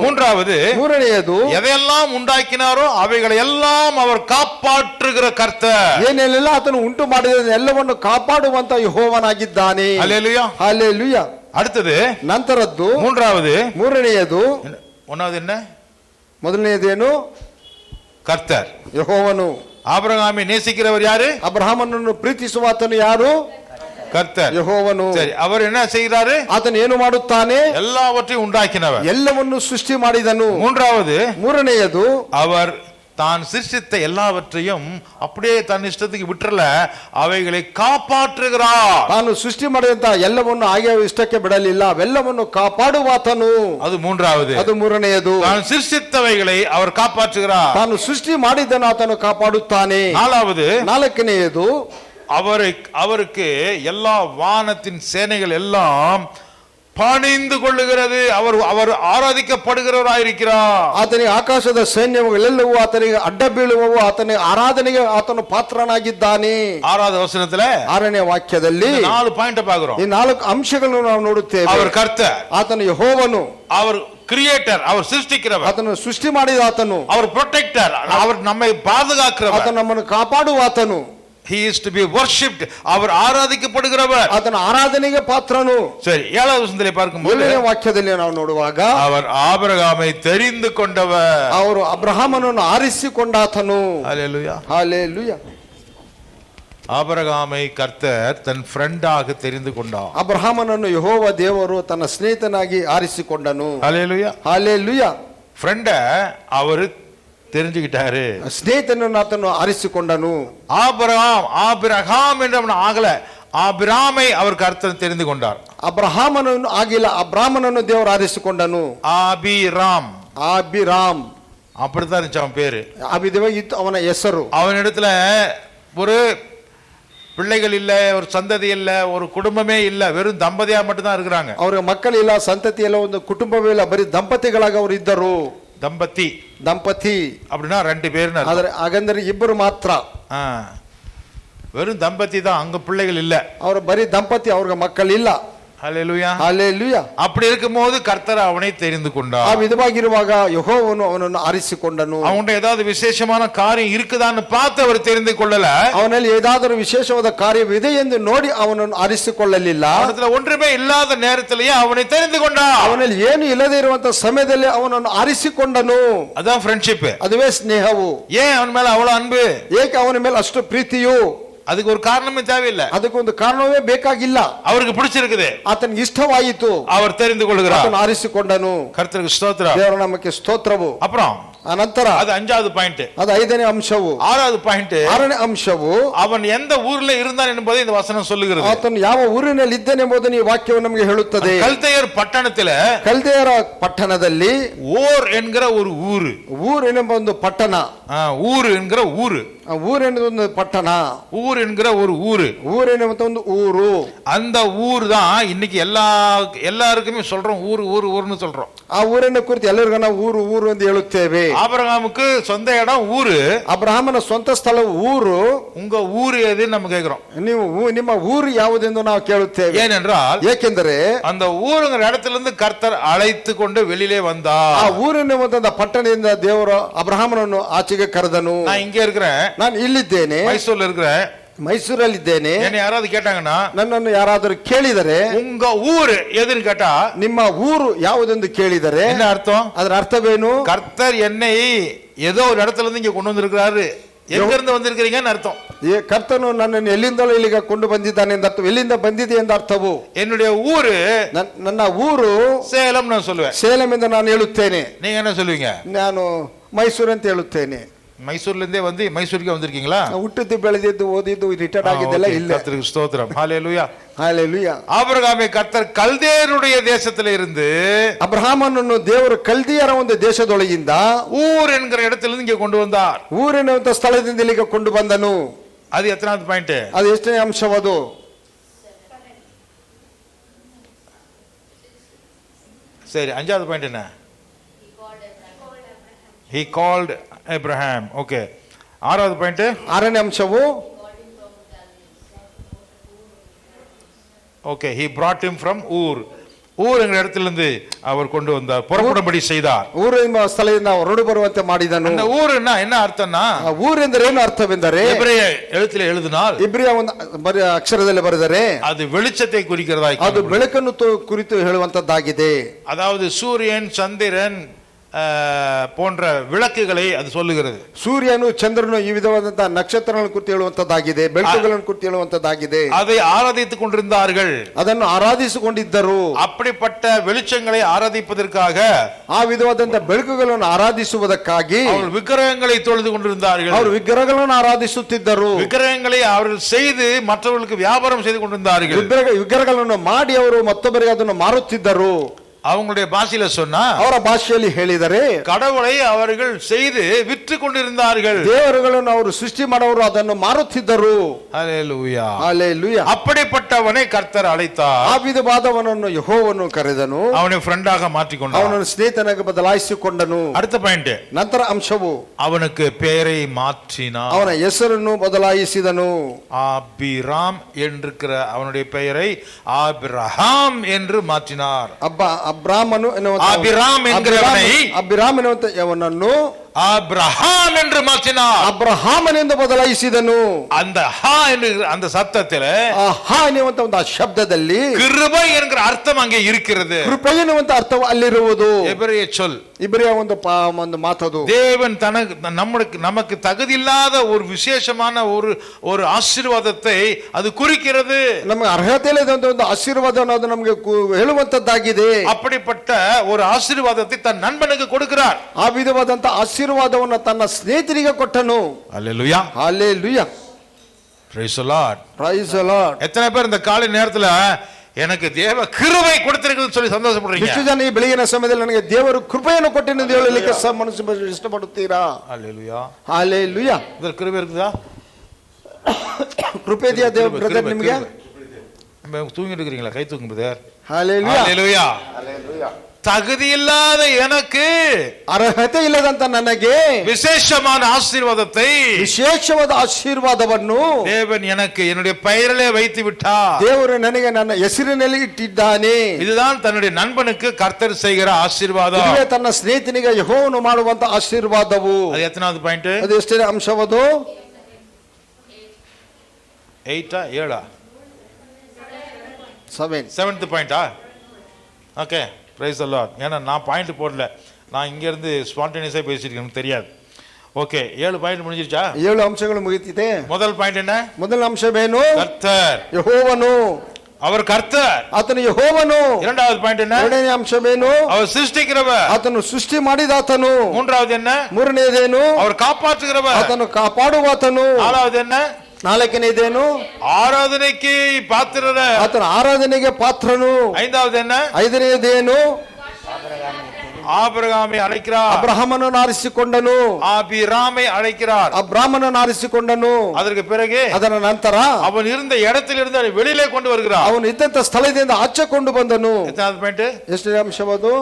ಮೂರನೆಯದು எதையெல்லாம் உண்டாக்கினாரோ அவைகளை எல்லாம் அவர் ಕಾಪಾಡುகிற கர்த்தர். ಏನೆಲ್ಲ ಆತನು ಉಂಟು ಮಾಡಿದ ಎಲ್ಲವನ್ನು ಕಾಪಾಡುವಂತ ಯೆಹೋವನಾಗಿದ್ದಾನೆ. ஹல்லேலூயா. ಹಲ್ಲೆಲೂಯಾ. அடுத்தது ನಂತರದ್ದು ಮೂರನೆಯದು. ஒன்னாவது என்ன? ಮೊದಲನೆಯದೇನು? கர்த்தர், ಯೆಹೋವನು. ஆபிரகாமை நேசிக்கிறவர் யாரு? ಅಬ್ರಹಾಮನನ್ನು ಪ್ರೀತಿಸುವ ಆತನು ಯಾರು? கர்த்தர், ಯೆಹೋವನು. சரி, அவர் என்ன செய்கிறாரு? ಆತನು ಏನು ಮಾಡುತ್ತಾನೆ? எல்லாவற்றையும் உண்டாக்கினவர், ಎಲ್ಲವನ್ನು ಸೃಷ್ಟಿ ಮಾಡಿದನು. மூரನೆಯದು அவர் தான் சிருஷ்டித்த எல்லாவற்றையும் அப்படியே தன் இஷ்டத்துக்கு விட்டுறல, அவைகளை காப்பாற்றுகிறார். ತಾನು ಸೃಷ್ಟಿ ಮಾಡಿದಂತ ಎಲ್ಲವನ್ನು ಹಾಗೆ ಇಷ್ಟಕ್ಕೆ ಬಿಡಲಿಲ್ಲ, ಅವೆಲ್ಲವನ್ನು ಕಾಪಾಡುವಾತನು. அது மூன்றாவது. ಅದು ಮೂರನೆಯದು. தான் சிருஷ்டித்தவைகளை அவர் காப்பாற்றுகிறார். ತಾನು ಸೃಷ್ಟಿ ಮಾಡಿದ್ದನ್ನು ಆತನು ಕಾಪಾಡುತ್ತಾನೆ. நாலாவது, ನಾಲ್ಕನೆಯದು, அவருக்கு எல்லா வானத்தின் சேனைகள் எல்லாம் பணிந்து கொள்ளுகிறது. அவர் ஆராதிக்கப்படுகிறவராயிருக்கிறார். ಆತನಿಗೆ ಆಕಾಶದ ಸೈನ್ಯಗಳೆಲ್ಲವೂ ಆತನಿಗೆ ಅಡ್ಡ ಬೀಳುವವು, ಆತನ ಆರಾಧನೆಗೆ ಆತನು ಪಾತ್ರನಾಗಿದ್ದಾನೆ. 6வது வசனத்துல 6ನೇ ವಾಕ್ಯದಲ್ಲಿ 4 ಪಾಯಿಂಟ್ பாக்குறோம். ಈ 4 ಅಂಶಗಳನ್ನು ನಾವು ನೋಡುತ್ತೇವೆ. அவர் கர்த்தர், ಆತನು ಯೆಹೋವನು, அவர் கிரியேட்டர், அவர் சிருஷ்டிக்கிறவர், ಆತನು ಸೃಷ್ಟಿ ಮಾಡಿದ ಆತನು, அவர் ಪ್ರೊಟೆಕ್ಟರ್, அவர் நம்மை பாதுகாக்கிறவர், ಆತನು ನಮ್ಮನ್ನು ಕಾಪಾಡುವಾತನು. he is to be worshipped, அவர் ಆರಾಧಿக்கப்படுகிறவர், ಆತನ ಆರಾಧನೆಗೆ ಪಾತ್ರನು. சரி, 7வது வசனத்திலே பார்க்கும்போது 7ನೇ ವಾಕ್ಯದಲ್ಲಿ ನಾವು ನೋಡುವಾಗ அவர் ஆபிரகாமை தெரிந்து கொண்டவர், ಅವರು ಅಬ್ರಹಾಮನನ್ನು ಆರಿಸಿಕೊಂಡಾತನು. ஹalleluya. ஹalleluya. ஆபிரகாமை கர்த்தர் தன் ஃப்ரெண்டாக தெரிந்து கொண்டார். ಅಬ್ರಹಾಮನನ್ನು ಯೆಹೋವ ದೇವರು ತನ್ನ ಸ್ನೇಹಿತನಾಗಿ ಆರಿಸಿಕೊಂಡನು. ஹalleluya. ஹalleluya. ஃப்ரெண்ட அவர் தெரிஞ்சுக்கிட்டாரு. ಸ್ನೇಹಿತನನ್ನು ಆತನು ಆರಿಸಿಕೊಂಡನು. ஆபிரகாம் என்றவன் ஆகல, ஆபிராமை அவர் கர்த்தர் தெரிந்து கொண்டார். ಅಬ್ರಹಾಮನನ್ನು ಆಗಿಲ್ಲ, ಅಬ್ರಾಮನನ್ನು ದೇವರು ಆರಿಸಿಕೊಂಡನು. ஆபிராம், ಆಬಿರಾಮ್ அப்படித்தான் இருந்துச்சு அவன் பேரு. ಅಬಿದೇವ ಇತ್ತು ಅವನ ಹೆಸರು. அவனிடத்துல ஒரு பிள்ளைகள் இல்ல, ஒரு சந்ததி இல்ல, ஒரு குடும்பமே இல்ல, வெறும் தம்பதியா மட்டும் தான் இருக்கிறாங்க. ಅವ್ರಿಗೆ ಮಕ್ಕಳಿಲ್ಲ, ಸಂತತಿ ಇಲ್ಲ, ಒಂದು ಕುಟುಂಬವೇ ಇಲ್ಲ, ಬರೀ ದಂಪತಿಗಳಾಗಿ ಅವರು ಇದ್ದರು. ದಂಪತಿ அப்படின்னா 2 பேர். ಆದ್ರೆ ಹಾಗಂದ್ರೆ ಇಬ್ಬರು ಮಾತ್ರ. வெறும் தம்பதி தான், அங்க பிள்ளைகள் இல்ல. ಅವರು ಬರೀ ದಂಪತಿ, ಅವ್ರಿಗೆ ಮಕ್ಕಳಿಲ್ಲ. ஹalleluya. ஹalleluya. அப்படி இருக்கும்போது கர்த்தர் அவனை தெரிந்து கொண்டார். ಆ ವಿಧವಾಗಿರುವಾಗ ಯೆಹೋವನು ಅವನನ್ನು ಆರಿಸಿಕೊಂಡನು. அவன்கிட்ட ஏதாவது விசேஷமான காரியம் இருக்குதான்னு பார்த்து அவர் தெரிந்து கொள்ளல. ಅವನಲ್ಲಿ ಏದಾದರೂ ವಿಶೇಷವಾದ ಕಾರ್ಯವಿದೆ ಎಂದು ನೋಡಿ ಅವನನ್ನು ಆರಿಸಿಕೊಳ್ಳಲಿಲ್ಲ. அவனத்துல ஒன்றுமே ಇಲ್ಲದ நேரத்திலேயே அவனை தெரிந்து கொண்டார். ಅವನಲ್ಲಿ ಏನು ಇಲ್ಲದೆ ಇರುವಂತ ಸಮಯದಲ್ಲಿ ಅವನನ್ನು ಆರಿಸಿಕೊಂಡನು. அதான் ஃப்ரெண்ட்ஷிப். ಅದುವೇ ಸ್ನೇಹವು. ஏன் அவன் மேல அவ்வளவு அன்பு? ಏಕೆ ಅವನ ಮೇಲೆ ಅಷ್ಟು ಪ್ರೀತಿಯು? அதுக்கு ஒரு காரணமே தேவையில்லை. ಅದಕ್ಕೊಂದು ಕಾರಣವೇ ಬೇಕಾಗಿಲ್ಲ. அவருக்கு பிடிச்சிருக்குது, ಆತನಿಗೆ ಇಷ್ಟವಾಯಿತು, அவர் தெரிந்து கொள்கிறார், ಆತನು ಆರಿಸಿಕೊಂಡನು. கர்த்தருக்கு ஸ்தோத்திரம். ದೇವರ ನಾಮಕ್ಕೆ ಸ್ತೋತ್ರವು. அப்புறம் ಅನಂತರ அது 5வது பாயிண்ட். ಅದು 5ನೇ ಅಂಶವು. 6வது பாயிண்ட், 6ನೇ ಅಂಶವು அவன் எந்த ஊர்ல இருந்தான் என்பதை இந்த வசனம் சொல்லுகிறது. ಆತನು ಯಾವ ಊರಿನಲ್ಲಿ ಇದ್ದಾನೆಂಬುದನ್ನು ಈ ವಾಕ್ಯವು ನಮಗೆ ಹೇಳುತ್ತದೆ. கல்தேயர் பட்டணத்திலே, ಕಲ್ದೆಯರ ಪಟ್ಟಣದಲ್ಲಿ ஓர் என்கிற ஒரு ஊரு, ಊರ್ ಎನ್ನುವ ಒಂದು ಪಟ್ಟಣ, ஊர் என்கிற ஊரு, ಊರ್ ಎನ್ನುವ ಒಂದು ಪಟ್ಟಣ, ஊர் என்கிற ஒரு ஊரு, ಊರ್ ಎನ್ನುವಂತ ಒಂದು ಊರು. அந்த ஊர் தான் இன்னைக்கு எல்லாருக்குமே சொல்றோம், ஊரு ஊரு ஊர்னு சொல்றோம். ಆ ಊರನ್ನು ಕುರಿತು ಎಲ್ಲರಿಗೂ ನಾವು ಊರು ಊರು ಎಂದು ಹೇಳುತ್ತೇವೆ. ஆபிரகாமுக்கு சொந்த இடம் ஊரு, ಅಬ್ರಹಾಮನ ಸ್ವಂತ ಸ್ಥಳವು ಊರು. உங்க ஊரு எதுன்னு நம்ம கேக்குறோம். ನೀವು ನಿಮ್ಮ ಊರು ಯಾವುದೆಂದು ನಾವು ಕೇಳುತ್ತೇವೆ. ஏனென்றால் ಏಕೆಂದರೆ அந்த ஊருங்கிற இடத்துல இருந்து கர்த்தர் அழைத்து கொண்டு வெளியிலே வந்தார். ಆ ಊರಿನ ಪಟ್ಟಣದಿಂದ ದೇವರು ಅಬ್ರಹಾಮನನ್ನು ಆಚೆಗೆ ಕರೆದನು. நான் இங்க இருக்கிறேன், ನಾನು ಇಲ್ಲಿದ್ದೇನೆ, மைசூர்ல இருக்கிறேன், ಮೈಸೂರಲ್ಲಿದ್ದೇನೆ. என்ன யாராவது கேட்டாங்கன்னா, ನನ್ನನ್ನು ಯಾರಾದರೂ ಕೇಳಿದರೆ உங்க ஊரு எதுன்னு கேட்டா, ನಿಮ್ಮ ಊರು ಯಾವುದೆಂದು ಕೇಳಿದರೆ என்ன அர்த்தம்? ಅದರ ಅರ್ಥವೇನು? கர்த்தர் என்னை ஏதோ ஒரு இடத்துல இருந்து இங்க கொண்டு வந்திருக்கிறாரு, எங்க இருந்து வந்திருக்கிறீங்கன்னு அர்த்தம். ಕರ್ತನು ನನ್ನನ್ನು ಎಲ್ಲಿಂದಲೂ ಇಲ್ಲಿಗೆ ಕೊಂಡು ಬಂದಿದ್ದಾನೆ ಎಂದು ಅರ್ಥ. ಎಲ್ಲಿಂದ ಬಂದಿದೆ ಎಂದು ಅರ್ಥವು. என்னுடைய ஊரு ನನ್ನ ಊರು சேலம் நான் சொல்லுவேன். ಸೇಲಂ ಎಂದು ನಾನು ಹೇಳುತ್ತೇನೆ. நீங்க என்ன சொல்லுவீங்க? ನಾನು ಮೈಸೂರು ಅಂತ ಹೇಳುತ್ತೇನೆ. மைசூர்ல இருந்தே வந்து மைசூருக்கு வந்திருக்கீங்களா? ಹುಟ್ಟಿದ್ದು ಬೆಳೆದಿದ್ದು ಓದಿದ್ದು ರಿಟೈರ್ಡ್ ಆಗಿದ್ದೆಲ್ಲ ಇಲ್ಲ. கர்த்தருக்கு ஸ்தோத்திரம். ஹalleluya. ஹalleluya. ஆபிரகாமை கர்த்தர் கல்தேயருடைய தேசத்துல இருந்து, ಅಬ್ರಹಾಮನನ್ನು ದೇವರು ಕಲ್ದಿಯರ ಒಂದು ದೇಶದೊಳಗಿಂದ ஊர் என்கிற இடத்துல இருந்து இங்க கொண்டு வந்தார். ಊರಿನ ಸ್ಥಳದಿಂದ ಇಲ್ಲಿಗೆ ಕೊಂಡು ಬಂದನು. அது எத்தனாவது பாயிண்ட்? ಅದು ಎಷ್ಟನೇ ಅಂಶವದು? சரி, 5வது பாயிண்ட் என்ன? He called Abraham. Okay. 6வது பாயிண்ட்? 6ನೇ ಅಂಶವು Okay, he brought him from ஊர். ஊருங்கிற இடத்திலிருந்து அவர் கொண்டு வந்தார், புறப்படும்படி செய்தார். ಊರಿನ ಸ್ಥಳದಿಂದ ಹೊರಡು ಬರುವಂತೆ ಮಾಡಿದನು. அந்த ஊருன்னா என்ன ಅರ್ಥன்னா, ಊರೆಂದರೆ ಏನು ಅರ್ಥವೆಂದರೆ, எபிரேய எழுத்திலே எழுதினால், ಇಬ್ರಿಯ ಒಂದು ಅಕ್ಷರದಲ್ಲಿ ಬರೆದರೆ அது வெளிச்சத்தை குறிக்கிறதா, ಅದು ಬೆಳಕನ್ನು ಕುರಿತು ಹೇಳುವಂತದ್ದಾಗಿದೆ. அதாவது சூரியன், சந்திரன், போன்ற விளக்குகளை அது சொல்லுகிறது. ಸೂರ್ಯನು ಚಂದ್ರನು ಈ ವಿಧವಾದಂತಹ ನಕ್ಷತ್ರಗಳನ್ನು ಕುರಿತು ಹೇಳುವಂತದ್ದಾಗಿದೆ, ಬೆಳಕುಗಳನ್ನು ಕುರಿತು ಹೇಳುವಂತದ್ದಾಗಿದೆ. அதை ஆராதித்துக் கொண்டிருந்தார்கள், ಅದನ್ನು ಆರಾಧಿಸಿಕೊಂಡಿದ್ದರು. அப்படிப்பட்ட வெளிச்சங்களை ஆராதிப்பதற்காக, ಆ ವಿಧವಾದಂತಹ ಬೆಳಕುಗಳನ್ನು ಆರಾಧಿಸುವುದಕ್ಕಾಗಿ அவர்கள் விக்கிரகங்களை தொழுது கொண்டிருந்தார்கள். ಅವರು ವಿಗ್ರಹಗಳನ್ನು ಆರಾಧಿಸುತ್ತಿದ್ದರು. விக்கிரகங்களை அவர்கள் செய்து மற்றவர்களுக்கு வியாபாரம் செய்து கொண்டிருந்தார்கள். ವಿಗ್ರಹಗಳನ್ನು ಮಾಡಿ ಅವರು ಮತ್ತೊಬ್ಬರಿಗೆ ಅದನ್ನು ಮಾರುತ್ತಿದ್ದರು. அவங்களுடைய பாஷையில சொன்னா, ಅವರ ಭಾಷೆಯಲ್ಲಿ ಹೇಳಿದರೆ கடவுளை அவர்கள் செய்து விற்று கொண்டிருந்தார்கள். ದೇವರುಗಳನ್ನು ಅವರು ಸೃಷ್ಟಿ ಮಾಡುವರು, ಅದನ್ನು ಮಾರುತ್ತಿದ್ದರು. ஹல்லேலூயா. ಹಲ್ಲೆಲೂಯಾ. அப்படிப்பட்டவனை கர்த்தர் அழைத்தார். ಆ ವಿಧವಾದವನನ್ನು ಯೆಹೋವನು ಕರೆದನು, அவனை ಫ್ರೆಂಡಾக மாற்றிக்கொண்டார். ಅವನನ್ನು ಸ್ನೇಹಿತನಾಗಿ ಬದಲಾಯಿಸಿಕೊಂಡನು. அடுத்த பாயிண்ட், ನಂತರ ಅಂಶವು அவனுக்கு பெயரை மாற்றினார். ಅವನ ಹೆಸರನ್ನು ಬದಲಾಯಿಸಿದನು. ஆபிராம் என்றிருக்கிற அவனுடைய பெயரை ஆபிரகாம் என்று மாற்றினார். ಅಬ್ರಾಮನು ஆபிராம் என்கிறவனை ಅಬ್ರಾಮ್ ಎನ್ನುವಂತವನನ್ನು ஆபிரகாம் என்று மாற்றினார். ಅಬ್ರಹಾಮನೆಂದು ಬದಲಾಯಿಸಿದನು. அந்த ஹா என்று அந்த சத்தத்தில் ಆ ಹಾ ಎನ್ನುವಂತ ಒಂದು ಆ ಶಬ್ದದಲ್ಲಿ கிருபை என்கிற அர்த்தம் அங்கே இருக்கிறது. ಕೃಪೆ ಎನ್ನುವಂತ ಅರ್ಥವು ಅಲ್ಲಿರುವುದು. எபிரேய சொல், ಇಬ್ಬರಿಯ ಒಂದು ಮಾತದು. தேவன் நமக்கு தகுதியில்லாத ஒரு விசேஷமான ஒரு ஆசீர்வாதத்தை அது குறிக்கிறது. ನಮಗೆ ಅರ್ಹತೆ ಇಲ್ಲದ ಒಂದು ಆಶೀರ್ವಾದವನ್ನು ಅದು ನಮಗೆ ಹೇಳುವಂತದ್ದಾಗಿದೆ. அப்படிப்பட்ட ஒரு ஆசீர்வாதத்தை தன் நண்பனுக்கு கொடுக்கிறார். ಆ ವಿಧವಾದಂತ ಆಶೀರ್ವಾದವನ್ನು ತನ್ನ ಸ್ನೇಹಿತರಿಗೆ ಕೊಟ್ಟನು. அல்லேலூயா. Hallelujah. Praise the Lord. Praise the Lord. எத்தனை பேர் இந்த காலை நேரத்துல எனக்கு தேவ கிருபை கொடுத்திருக்குன்னு சொல்லி சந்தோஷப்படுறீங்க? ಎಷ್ಟು ಜನ ಈ ಬೆಳಗಿನ ಸಮಯದಲ್ಲಿ ನನಗೆ ದೇವರು ಕೃಪೆಯನ್ನು ಕೊಟ್ಟೆನೆಂದು ಹೇಳಲಿಕ್ಕೆ ಮನಸ್ಸು ಇಷ್ಟಪಡುತ್ತೀರಾ? அல்லேலூயா. ಹಲ್ಲೆಲೂಯಾ. ಇದರ ಕೃಪೆ இருக்குதா? ಕೃಪೆ ಇದೆಯಾ ದೇವ ಬ್ರದರ್ ನಿಮಗೆ? தூங்கிட்டு இருக்கிறீங்களா? கை தூங்கு பிரதர். ಹಲ್ಲೆಲೂಯಾ. அல்லேலூயா. தகுதி இல்லாத எனக்கு, ಅರ್ಹತೆ ಇಲ್ಲದಂತ ನನಗೆ விசேஷமான ஆசீர்வாதத்தை, ವಿಶೇಷವಾದ ಆಶೀರ್ವಾದವನ್ನು தேவன் எனக்கு என்னுடைய பெயரிலே வைத்து விட்டார். ದೇವರು ನನಗೆ ನನ್ನ ಹೆಸರಿನಲ್ಲಿ ಇಟ್ಟಿದ್ದಾನೆ. இதுதான் தன்னுடைய நண்பனுக்கு கர்த்தர் செய்கிற ஆசீர்வாதம். ಇದುವೇ ತನ್ನ ಸ್ನೇಹಿತನಿಗೆ ಯೆಹೋವನು ಮಾಡುವಂತ ಆಶೀರ್ವಾದವು. அது எத்தனாவது பாயிண்ட்? ಅದು ಎಷ್ಟನೇ ಅಂಶವದು? 8 7 7th பாயிண்டா? Okay, praise the Lord. ஏன்னா நான் பாயிண்ட் போடல, நான் இங்க இருந்து ஸ்பான்டேனியஸா பேசிட்டு எனக்கு தெரியாது. ஓகே, 7 பாயிண்ட் முடிஞ்சிருச்சா? 7 ಅಂಶಗಳು ಮುಗಿತಿದೆ. முதல் பாயிண்ட் என்ன? ಮೊದಲ ಅಂಶವೇನು? கர்த்தர், ಯೆಹೋವನು. அவர் கர்த்தர். ಆತನು ಯೆಹೋವನು. இரண்டாவது பாயிண்ட் என்ன? ಎರಡನೇ ಅಂಶವೇನು? அவர் சிருஷ்டிக்கிறவர். ಆತನು ಸೃಷ್ಟಿ ಮಾಡಿದಾತನು. மூன்றாவது என்ன? ಮೂರನೇದೇನು? அவர் காப்பாற்றுகிறவர். ಆತನು ಕಾಪಾಡುವಾತನು. நாலாவது என்ன? ನಾಲ್ಕನೇದೇನು? ஆராதனைக்கு பாத்திரர. ಆತನ ಆರಾಧನೆಗೆ ಪಾತ್ರನು. ஐந்தாவது என்ன? ಐದನೇದೇನು? ஆபிரகாமை அழைக்கிறார். ಅಬ್ರಹಾಮನನ್ನು ಆರಿಸಿಕೊಂಡನು. ஆபிராமை அழைக்கிறார். ಅಬ್ರಾಮನನ್ನು ಆರಿಸಿಕೊಂಡನು. அதற்கு பிறகு ಅದರ ನಂತರ அவன் இருந்த இடத்திலிருந்து அவனை வெளியிலே கொண்டு வருகிறார். ಅವನು ಇದ್ದಂತ ಸ್ಥಳದಿಂದ ಆಚೆ ಕೊಂಡು ಬಂದನು. எத்தனாவது பாயிண்ட்? ಎಷ್ಟನೇ ಅಂಶವದು?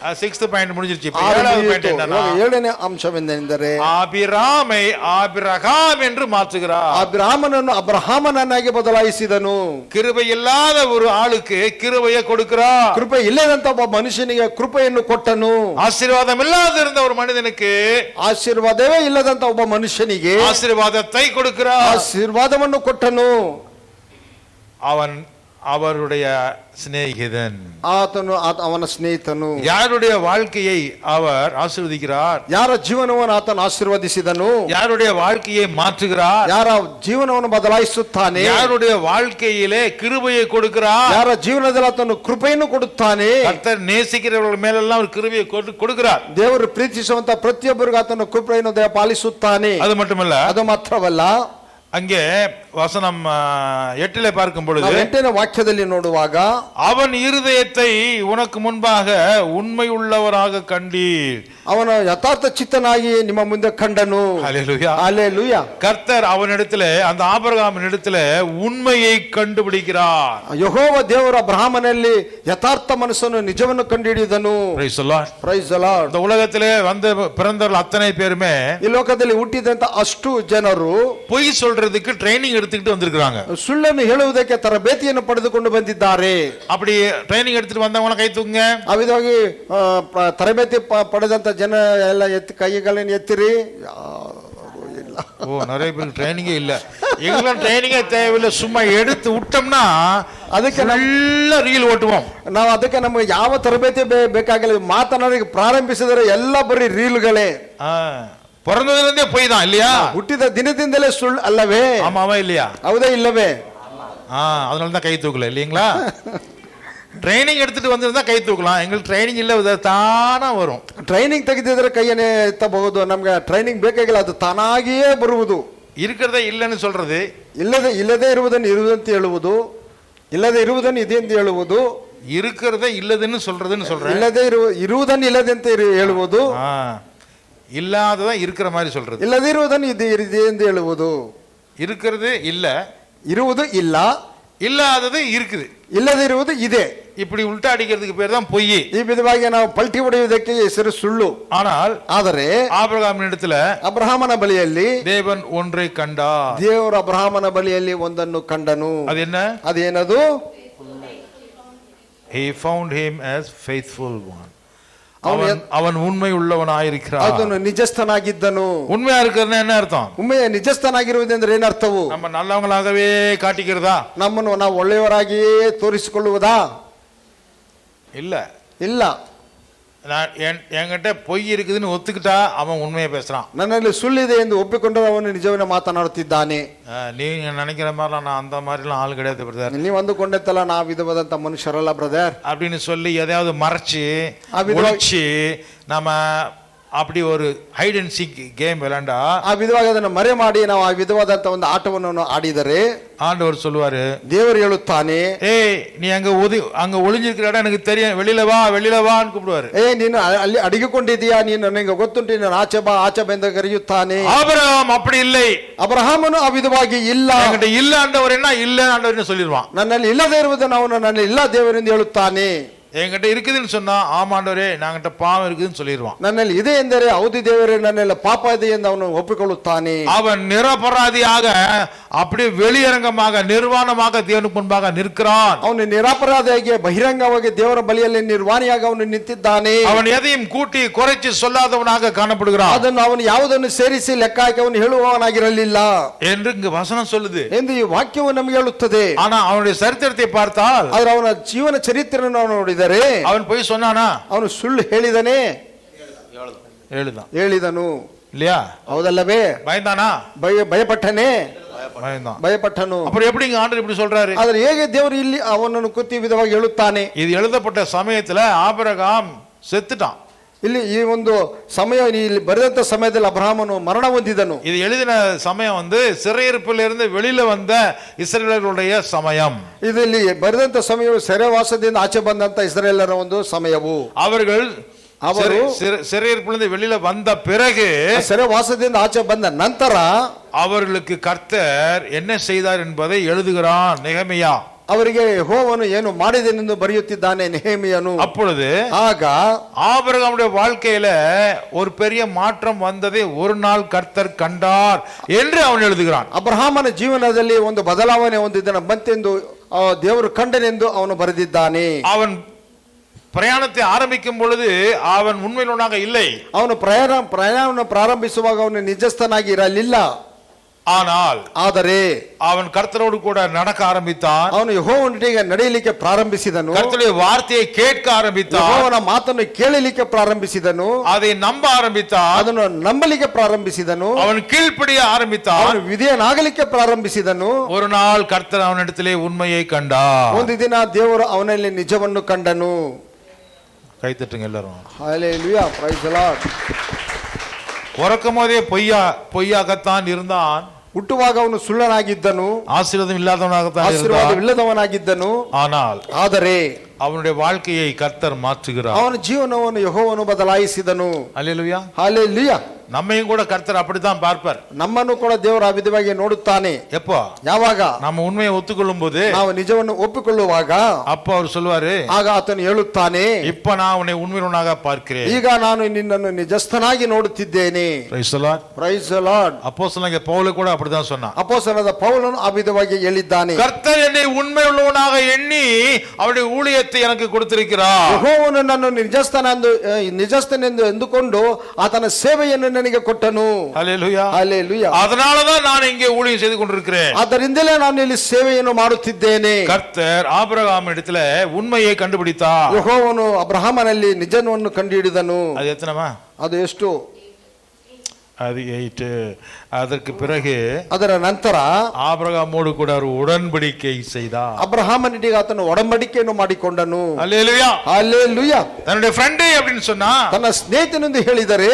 6th பாயிண்ட் முடிஞ்சிருச்சு. இப்போ 7வது பாயிண்ட் என்னன்னா, ಏಳನೇ ಅಂಶವೆಂದರೆ ஆபிராமை ஆபிரகாம் என்று மாற்றுகிறார். ಅಬ್ರಾಮನನ್ನು ಅಬ್ರಹಾಮನನ್ನಾಗಿ ಬದಲಾಯಿಸಿದನು. கிருபை இல்லாத ஒரு ஆளுக்கு கிருபையை கொடுக்கிறார். ಕೃಪೆ ಇಲ್ಲದಂತ ಒಬ್ಬ ಮನುಷ್ಯನಿಗೆ ಕೃಪೆಯನ್ನು ಕೊಟ್ಟನು. ஆசீர்வாதம் இல்லாத இருந்த ஒரு மனிதனுக்கு ಆಶೀರ್ವಾದವೇ ಇಲ್ಲದಂತ ಒಬ್ಬ ಮನುಷ್ಯನಿಗೆ ஆசீர்வாதத்தை கொடுக்கிறார். ಆಶೀರ್ವಾದವನ್ನು ಕೊಟ್ಟನು. அவன் அவருடைய சிநேகிதன். ಆತನು ಅವನ ಸ್ನೇಹಿತನು. யாருடைய வாழ்க்கையை அவர் ஆசீர்வதிக்கிறார்? ಯಾರ ಜೀವನವನ್ನು ಆತನು ಆಶೀರ್ವದಿಸಿದನು. யாருடைய வாழ்க்கையை மாற்றுகிறார்? ಯಾರ ಜೀವನವನ್ನು ಬದಲಾಯಿಸುತ್ತಾನೆ. யாருடைய வாழ்க்கையிலே கிருபையை கொடுக்கிறார்? ಯಾರ ಜೀವನದಲ್ಲಿ ಆತನು ಕೃಪೆಯನ್ನು ಕೊಡುತ್ತಾನೆ. கர்த்தர் நேசிக்கிறவர்கள் மேலெல்லாம் ஒரு கிருபையை கொடுக்கிறார். ದೇವರು ಪ್ರೀತಿಸುವಂತ ಪ್ರತಿಯೊಬ್ಬರಿಗೂ ಆತನು ಕೃಪೆಯನ್ನು ಪಾಲಿಸುತ್ತಾನೆ. அது மட்டுமல்ல, ಅದು ಮಾತ್ರವಲ್ಲ, அங்கே வசனம் 8 பார்க்கும் பொழுது 8ನೇ ವಾಕ್ಯದಲ್ಲಿ ನೋಡುವಾಗ, அவன் இருதயத்தை உனக்கு முன்பாக உண்மை உள்ளவராக கண்டீர். ಅವನ ಯಥಾರ್ಥ ಚಿತ್ತನಾಗಿ ನಿಮ್ಮ ಮುಂದೆ ಕಂಡನು. ஹல்லேலூயா. ಹಲ್ಲೆಲೂಯಾ. கர்த்தர் அவனிடத்திலே, அந்த ஆபிரகாமின் இடத்திலே உண்மையை கண்டுபிடிக்கிறார். ಯೆಹೋವ ದೇವರ ಅಬ್ರಹಾಮನಲ್ಲಿ ಯಥಾರ್ಥ ಮನಸ್ಸನ್ನು ನಿಜವನ್ನು ಕಂಡುಹಿಡಿದನು. Praise the Lord. Praise the Lord. இந்த உலகத்திலே வந்து பிறந்தவர்கள் அத்தனை பேருமே ಈ ಲೋಕದಲ್ಲಿ ಹುಟ್ಟಿದಂತ ಅಷ್ಟು ಜನರು பொய் சொல்றதுக்கு ட்ரைனிங் எடுத்துக்கிட்டு வந்திருக்காங்க. ಸುಳ್ಳನ್ನು ಹೇಳುವುದಕ್ಕೆ ತರಬೇತಿಯನ್ನು ಪಡೆದುಕೊಂಡು ಬಂದಿದ್ದಾರೆ. அப்படி ட்ரைனிங் எடுத்துட்டு வந்தவங்க கை தூக்குங்க. ಆ ವಿಧವಾಗಿ ತರಬೇತಿ ಪಡೆದಂತ ಜನ ಎಲ್ಲ ಕೈಗಳನ್ನು ಎತ್ತಿರಿ. ಯಾರು ಇಲ್ಲ. ஓ, நிறைய பேருக்கு ட்ரைனிங்கே இல்ல. எங்களுக்கு ட்ரைனிங்கே தேவையில்லை, சும்மா எடுத்து விட்டோம்னா ಅದಕ್ಕೆ நல்ல ரீல் ஓட்டுவோம். ನಾವು ಅದಕ್ಕೆ ನಮಗೆ ಯಾವ ತರಬೇತಿ ಬೇಕಾಗಿಲ್ಲ. ಮಾತನಾಡಿ ಪ್ರಾರಂಭಿಸಿದರೆ ಎಲ್ಲ ಬರೀ ರೀಲ್ಗಳೇ. பிறந்ததுல இருந்தே போய் தான் இல்லையா? ಹುಟ್ಟಿದ ದಿನದಿಂದಲೇ ಸುಳ್ಳು ಅಲ್ಲವೇ? ஆமாவா இல்லையா? ಹೌದೇ ಇಲ್ಲವೇ? அதனால தான் கை தூக்கல இல்லைங்களா? ட்ரைனிங் எடுத்துட்டு வந்திருந்தா கை தூக்கலாம். எங்களுக்கு ட்ரைனிங் ಇಲ್ಲ, தானா வரும். ಟ್ರೈನಿಂಗ್ ತೆಗೆದಿದ್ರೆ ಕೈಯನ್ನೇ ಎತ್ತಬಹುದು. ನಮ್ಗೆ ಟ್ರೈನಿಂಗ್ ಬೇಕಾಗಿಲ್ಲ, ಅದು ತಾನಾಗಿಯೇ ಬರುವುದು. இருக்கிறதே இல்லைன்னு சொல்றது, ಇಲ್ಲದೆ ಇರುವುದನ್ನು ಇರುವುದಂತೆ ಹೇಳುವುದು, ಇಲ್ಲದೆ ಇರುವುದನ್ನು ಇದೆ ಎಂದು ಹೇಳುವುದು, இருக்கிறதே இல்லதுன்னு சொல்றதுன்னு சொல்றேன். ಇರುವುದನ್ನು ಇಲ್ಲದಂತೆ ಹೇಳುವುದು, இல்லாததான் இருக்கிற மாதிரி சொல்றது. ಇಲ್ಲದೆ ಇರುವುದನ್ನು ಇದೆ ಎಂದು ಹೇಳುವುದು. இருக்கிறது இல்ல, ಇರುವುದು ಇಲ್ಲ, இல்லாதது இருக்குது, ಇಲ್ಲದೆ ಇರುವುದು ಇದೆ. இப்படி ಉಲ್ಟಾ ಅಡಿக்கிறதுக்கு பேர் தான் பொய். ಈ ವಿಧವಾಗಿ ನಾವು ಪಲ್ಟಿ ಹೊಡೆಯುವುದಕ್ಕೆ ಹೆಸರು ಸುಳ್ಳು. ಆದರೆ ಆಬ್ರಹಾಮನ இடத்துல ಅಬ್ರಹಾಮನ ಬಳಿಯಲ್ಲಿ தேவன் ஒன்றை கண்டார். ದೇವರು ಅಬ್ರಹಾಮನ ಬಳಿಯಲ್ಲಿ ಒಂದನ್ನು ಕಂಡನು. ಅದೇನದು? He found him as faithful one. அவன் உண்மை உள்ளவனாயிருக்கிறான். ಅದನ್ನು ನಿಜಸ್ಥನಾಗಿದ್ದನು. உண்மையா இருக்கிறது என்ன அர்த்தம்? ಉண்ಮೆಯ ನಿಜಸ್ಥನಾಗಿರುವುದೆಂದ್ರೆ ಏನರ್ಥವು? நம்ம நல்லவங்களாகவே காட்டிக்கிறதா? ನಮ್ಮನ್ನು ನಾವು ಒಳ್ಳೆಯವರಾಗಿಯೇ ತೋರಿಸಿಕೊಳ್ಳುವುದಾ? ಇಲ್ಲ. என்கிட்ட பொய் இருக்குதுன்னு ஒத்துக்கிட்டா அவன் உண்மையை பேசுறான். ನನ್ನಲ್ಲಿ ಸುಳ್ಳಿದೆ ಎಂದು ಒಪ್ಪಿಕೊಂಡರೆ ಅವನು ನಿಜವನ್ನೇ ಮಾತನಾಡುತ್ತಿದ್ದಾನೆ. நீங்க நினைக்கிற மாதிரிலாம் நான் அந்த மாதிரிலாம் ஆள் கிடையாது பிரதர், ನೀವು ಅಂದುಕೊಂಡೆತ್ತಲ್ಲ ನಾವು ವಿಧವಾದಂತ ಮನುಷ್ಯರಲ್ಲ ಬ್ರದರ್ அப்படின்னு சொல்லி எதையாவது மறைச்சு ஒளிச்சு நம்ம அப்படி ஒரு ஹைட் அண்ட் சீக் கேம் விளையாண்டா, ಆ ವಿಧವಾಗಿ ಅದನ್ನು ಮರೆ ಮಾಡಿ ನಾವು ಆ ವಿಧವಾದಂತ ಒಂದು ಆಟವನ್ನು ಆಡಿದರೆ ஆண்டவர் சொல்லுவாரு, ದೇವರು ಹೇಳುತ್ತಾನೆ, ஏய் நீ அங்க ஒளிஞ்சிருக்கிற இடம் எனக்கு தெரியும், வெளியில வான்னு கூப்பிடுவாரு. ನೀನು ಅಲ್ಲಿ ಅಡಗಿಕೊಂಡಿದ್ದೀಯಾ, ನೀನು ನನಗೆ ಗೊತ್ತುಂಟು, ನೀನು ಆಚೆ ಬಾ ಎಂದು ಕರೆಯುತ್ತಾನೆ. ஆபிரகாம் அப்படி இல்லை. ಅಬ್ರಹಾಮನು ಆ ವಿಧವಾಗಿ ಇಲ್ಲ. என்கிட்ட இல்ல ஆண்டவர் என்ன இல்ல ஆண்டவர் சொல்லிடுவான். ನನ್ನಲ್ಲಿ ಇಲ್ಲದೆ ಇರುವುದನ್ನು ಅವನು ನನ್ನಲ್ಲಿ ಇಲ್ಲ ದೇವರೆಂದು ಹೇಳುತ್ತಾನೆ. என்கிட்ட இருக்குதுன்னு சொன்னா ஆமாண்டவரே நாங்கிட்ட பாவம் இருக்குதுன்னு சொல்லிடுவான். ನನ್ನಲ್ಲಿ ಇದೆ ಎಂದರೆ ಹೌದು ದೇವರೇ ನನ್ನೆಲ್ಲ ಪಾಪ ಇದೆ ಎಂದು ಅವನು ಒಪ್ಪಿಕೊಳ್ಳುತ್ತಾನೆ. அவன் நிரபராதியாக அப்படியே வெளியரங்கமாக நிர்வாணமாக தேவனுக்கு முன்பாக நிற்கிறான். ಅವನು ನಿರಪರಾಧಿಯಾಗಿ ಬಹಿರಂಗವಾಗಿ ದೇವರ ಬಳಿಯಲ್ಲಿ ನಿರ್ವಾಣಿಯಾಗಿ ಅವನು ನಿಂತಿದ್ದಾನೆ. அவன் எதையும் கூட்டி குறைச்சு சொல்லாதவனாக காணப்படுகிறான். ಅದನ್ನು ಅವನು ಯಾವುದನ್ನು ಸೇರಿಸಿ ಲೆಕ್ಕ ಹಾಕಿ ಅವನು ಹೇಳುವವನಾಗಿರಲಿಲ್ಲ என்று இங்கு வசனம் சொல்லுது ಎಂದು ಈ ವಾಕ್ಯವು ನಮಗೆ ಹೇಳುತ್ತದೆ. ஆனா அவனுடைய சரித்திரத்தை பார்த்தால், ಆದರೆ ಅವನ ಜೀವನ ಚರಿತ್ರೆಯನ್ನು ನಾವು ನೋಡಿದರೆ அவன் போய் சொன்னானா? ಅವನು ಸುಳ್ಳು ಹೇಳಿದನೇ? ಹೇಳಿದನು இல்லையா? ಹೌದಲ್ಲವೇ? பயந்தானா? ಭಯಪಟ್ಟನೇ? ಭಯಪಟ್ಟನು. அப்புறம் எப்படி ஆண்டவர் இப்படி சொல்றாரு? ಆದರೆ ಹೇಗೆ ದೇವರು ಇಲ್ಲಿ ಅವನನ್ನು ಕುತ್ತಿ ವಿಧವಾಗಿ ಹೇಳುತ್ತಾನೆ? இது எழுதப்பட்ட சமயத்துல ஆபிரகாம் செத்துட்டான். ಇಲ್ಲಿ ಈ ಒಂದು ಸಮಯ ಇಲ್ಲಿ ಬರೆದಂತ ಸಮಯದಲ್ಲಿ ಅಬ್ರಹಾಮನು ಮರಣ ಹೊಂದಿದನು. இது எழுதின சமயம் சிறையிருப்பில் இருந்து வெளியில வந்த இஸ்ரவேலர்களுடைய சமயம். ಇದರಲ್ಲಿ ಬರೆದಂತ ಸಮಯವು ಸೆರೆವಾಸದಿಂದ ಆಚೆ ಬಂದಂತ ಇಸ್ರಾಯೇಲರ ಒಂದು ಸಮಯವು. ಅವರು சிறையிருப்பிலிருந்து வெளியில வந்த பிறகு, ಸೆರೆವಾಸದಿಂದ ಆಚೆ ಬಂದ ನಂತರ அவர்களுக்கு கர்த்தர் என்ன செய்தார் என்பதை எழுதுகிறான் நெகமியா. ಅವರಿಗೆ ಯೆಹೋವನು ಏನು ಮಾಡಿದನೆಂದು ಬರೆಯುತ್ತಿದ್ದಾನೆ ನೆಹೆಮಿಯನು. அப்பொழுது ಆಗ ஆபிரகாமுடைய வாழ்க்கையில ஒரு பெரிய மாற்றம் வந்ததை ஒரு நாள் கர்த்தர் கண்டார் என்று அவன் எழுதுகிறான். ಅಬ್ರಹಾಮನ ಜೀವನದಲ್ಲಿ ಒಂದು ಬದಲಾವಣೆ ಹೊಂದಿದ್ದನ ಬಂತೆಂದು ದೇವರು ಕಂಡನೆಂದು ಅವನು ಬರೆದಿದ್ದಾನೆ. அவன் பிரயாணத்தை ஆரம்பிக்கும் பொழுது அவன் உண்மையிலோனாக இல்லை. ಅವನು ಪ್ರಯಾಣ ಪ್ರಾರಂಭಿಸುವಾಗ ಅವನು ನಿಜಸ್ಥನಾಗಿ ಇರಲಿಲ್ಲ. ಆದರೆ அவன் கர்த்தரோடு கூட நடக்க ஆரம்பித்தான். ಅವನು ಯೆಹೋವನೊಂದಿಗೆ ನಡೆಯಲಿಕ್ಕೆ ಪ್ರಾರಂಭಿಸಿದನು. கர்த்தருடைய வார்த்தையை கேட்க ஆரம்பித்தான். ಯೆಹೋವನ ಮಾತನ್ನು ಕೇಳಲಿಕ್ಕೆ ಪ್ರಾರಂಭಿಸಿದನು. அதை நம்ப ಆರಂಭಿத்தான். ಅದನ್ನು ನಂಬಲಿಕ್ಕೆ ಪ್ರಾರಂಭಿಸಿದನು. அவன் கீழ்ப்படிய ஆரம்பித்தான். ಅವನು ವಿಧೇಯನಾಗಲಿಕ್ಕೆ ಪ್ರಾರಂಭಿಸಿದನು. ஒரு நாள் கர்த்தர் அவனிடத்திலே உண்மையை கண்டார். ಒಂದು ದಿನ ದೇವರು ಅವನಲ್ಲಿ ನಿಜವನ್ನು ಕಂಡನು. கை தட்டுங்க எல்லாரும். ஹல்லேலூயா, பிரைஸ் தி லார்ட். பிறக்கும்போதே பொய்யாகத்தான் இருந்தான். ಹುಟ್ಟುವಾಗ ಅವನು ಸುಳ್ಳನಾಗಿದ್ದನು. ஆசீர்வாதமில்லாதவனாகத்தான் ಆದರೆ அவனுடைய வாழ்க்கையை கர்த்தர் மாற்றுகிறார். ಅವನ ಜೀವನವನ್ನು ಯೆಹೋವನು ಬದಲಾಯಿಸಿದನು. ஹல்லேலூயா, ஹல்லேலூயா. நம்மையும் கூட கர்த்தர் அப்படித்தான் பார்ப்பார். ನಮ್ಮನ್ನು ಕೂಡ ದೇವರು ಆ ವಿಧವಾಗಿ ನೋಡುತ್ತಾನೆ. எப்போ? ಯಾವಾಗ நம்ம உண்மையை ಒತ್ತುಕೊಳ್ಳುம் போது, ನಾವು ನಿಜವನ್ನು ಒಪ್ಪಿಕೊಳ್ಳುವಾಗ, அப்ப அவர் சொல்வாரு, ಆಗ ಆತನು ಹೇಳುತ್ತಾನೆ, இப்ப நான் உன்னை உண்மையுள்ளவனாக பார்க்கிறேன். ಈಗ ನಾನು ನಿನ್ನನ್ನು ನಿಜಸ್ಥನಾಗಿ ನೋಡುತ್ತಿದ್ದೇನೆ. Praise the Lord, praise the Lord. அப்போஸ்தலனாகிய பவுல் கூட அப்படிதான் சொன்னான். ಅಪೊಸ್ತಲನಾದ ಪೌಲನು ಆ ವಿಧವಾಗಿ ಹೇಳಿದ್ದಾನೆ, கர்த்தர் என்னை உண்மையுள்ளவனாக எண்ணி அவருடைய ஊழிய ஊழியத்தை எனக்கு கொடுத்திருக்கிறார். ಯೆಹೋವನು ನನ್ನನ್ನು ನಿಜಸ್ಥನೆಂದು ಎಂದುಕೊಂಡು ಆತನ ಸೇವೆಯನ್ನು ನನಗೆ ಕೊಟ್ಟನು. ஹல்லேலூயா. ಹಲ್ಲೆಲೂಯಾ. அதனாலதான் நான் இங்கே ஊழியம் செய்து கொண்டிருக்கிறேன். ಆದ್ದರಿಂದಲೇ ನಾನು ಇಲ್ಲಿ ಸೇವೆಯನ್ನು ಮಾಡುತ್ತಿದ್ದೇನೆ. கர்த்தர் ஆபிரகாம் இடத்துல உண்மையை கண்டுபிடித்தார். ಯೆಹೋವನು ಅಬ್ರಹಾಮನಲ್ಲಿ ನಿಜವನ್ನು ಕಂಡುಹಿಡಿದನು. அது எத்தனைமா? ಅದು ಎಷ್ಟು? அது 8. அதற்கு பிறகு ಅದರ ನಂತರ ஆபிரகாமோடு கூட ஒரு உடன்படிக்கை செய்தார். ಅಬ್ರಹಾಮನಿಗೆ ಆತನು ಒಡಂಬಡಿಕೆಯನ್ನು ಮಾಡಿಕೊಂಡನು. ஹல்லேலூயா. ಹಲ್ಲೆಲೂಯಾ. தன்னுடைய ஃப்ரெண்டு அப்படின்னு சொன்னா ತನ್ನ ಸ್ನೇಹಿತನೆಂದು ಹೇಳಿದರೆ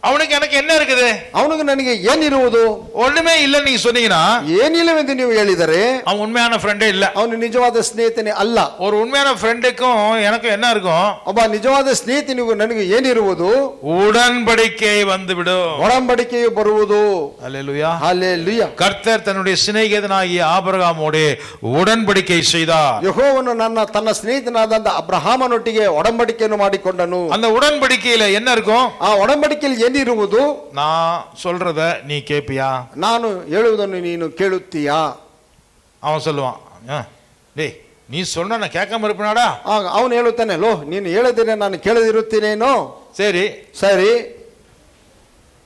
அவனுக்கு எனக்கு என்ன இருக்குது? ಅವನಿಗೆ ನನಗೆ ಏನಿರುವುದು? ஒண்ணுமே இல்ல நீங்க சொன்னீங்கன்னா ಏನಿಲ್ಲವೆಂದು ನೀವು ಹೇಳಿದರೆ அவன் உண்மையான ஃப்ரெண்டே இல்ல. ಅವನು ನಿಜವಾದ ಸ್ನೇಹಿತನೇ ಅಲ್ಲ. ஒரு உண்மையான ஃப்ரெண்டுக்கும் எனக்கு என்ன இருக்கும்? ಒಬ್ಬ ನಿಜವಾದ ಸ್ನೇಹಿತನಿಗೂ ನನಗೆ ಏನಿರುವುದು? உடன்படிக்கை வந்துவிடும். ಒಡಂಬಡಿಕೆಯು ಬರುವುದು. ஹல்லேலூயா. ಹಲ್ಲೆಲೂಯಾ. கர்த்தர் தன்னுடைய சிநேகிதனாகிய ஆபிரகாமோடு உடன்படிக்கை செய்தார். ಯೆಹೋವನು ತನ್ನ ಸ್ನೇಹಿತನಾದ ಅಬ್ರಹಾಮನೊಟ್ಟಿಗೆ ಒಡಂಬಡಿಕೆಯನ್ನು ಮಾಡಿಕೊಂಡನು. அந்த உடன்படிக்கையில என்ன இருக்கும்? ಆ ಒಡಂಬಡಿಕೆಯಲ್ಲಿ ಏನಿರುವುದು? நான் சொல்றத நீ கேப்பியா? ನಾನು ಹೇಳುವುದನ್ನು ನೀನು ಕೇಳುತ್ತೀಯಾ? அவன் சொல்லுவான், டேய் நீ சொன்ன நான் கேட்காம இருப்பேனாடா? ಅವನು ಹೇಳುತ್ತಾನೆ, ಲೋ ನೀನು ಹೇಳದೇನೆ ನಾನು ಕೇಳದಿರುತ್ತೇನೇನೋ. சரி ಸರಿ,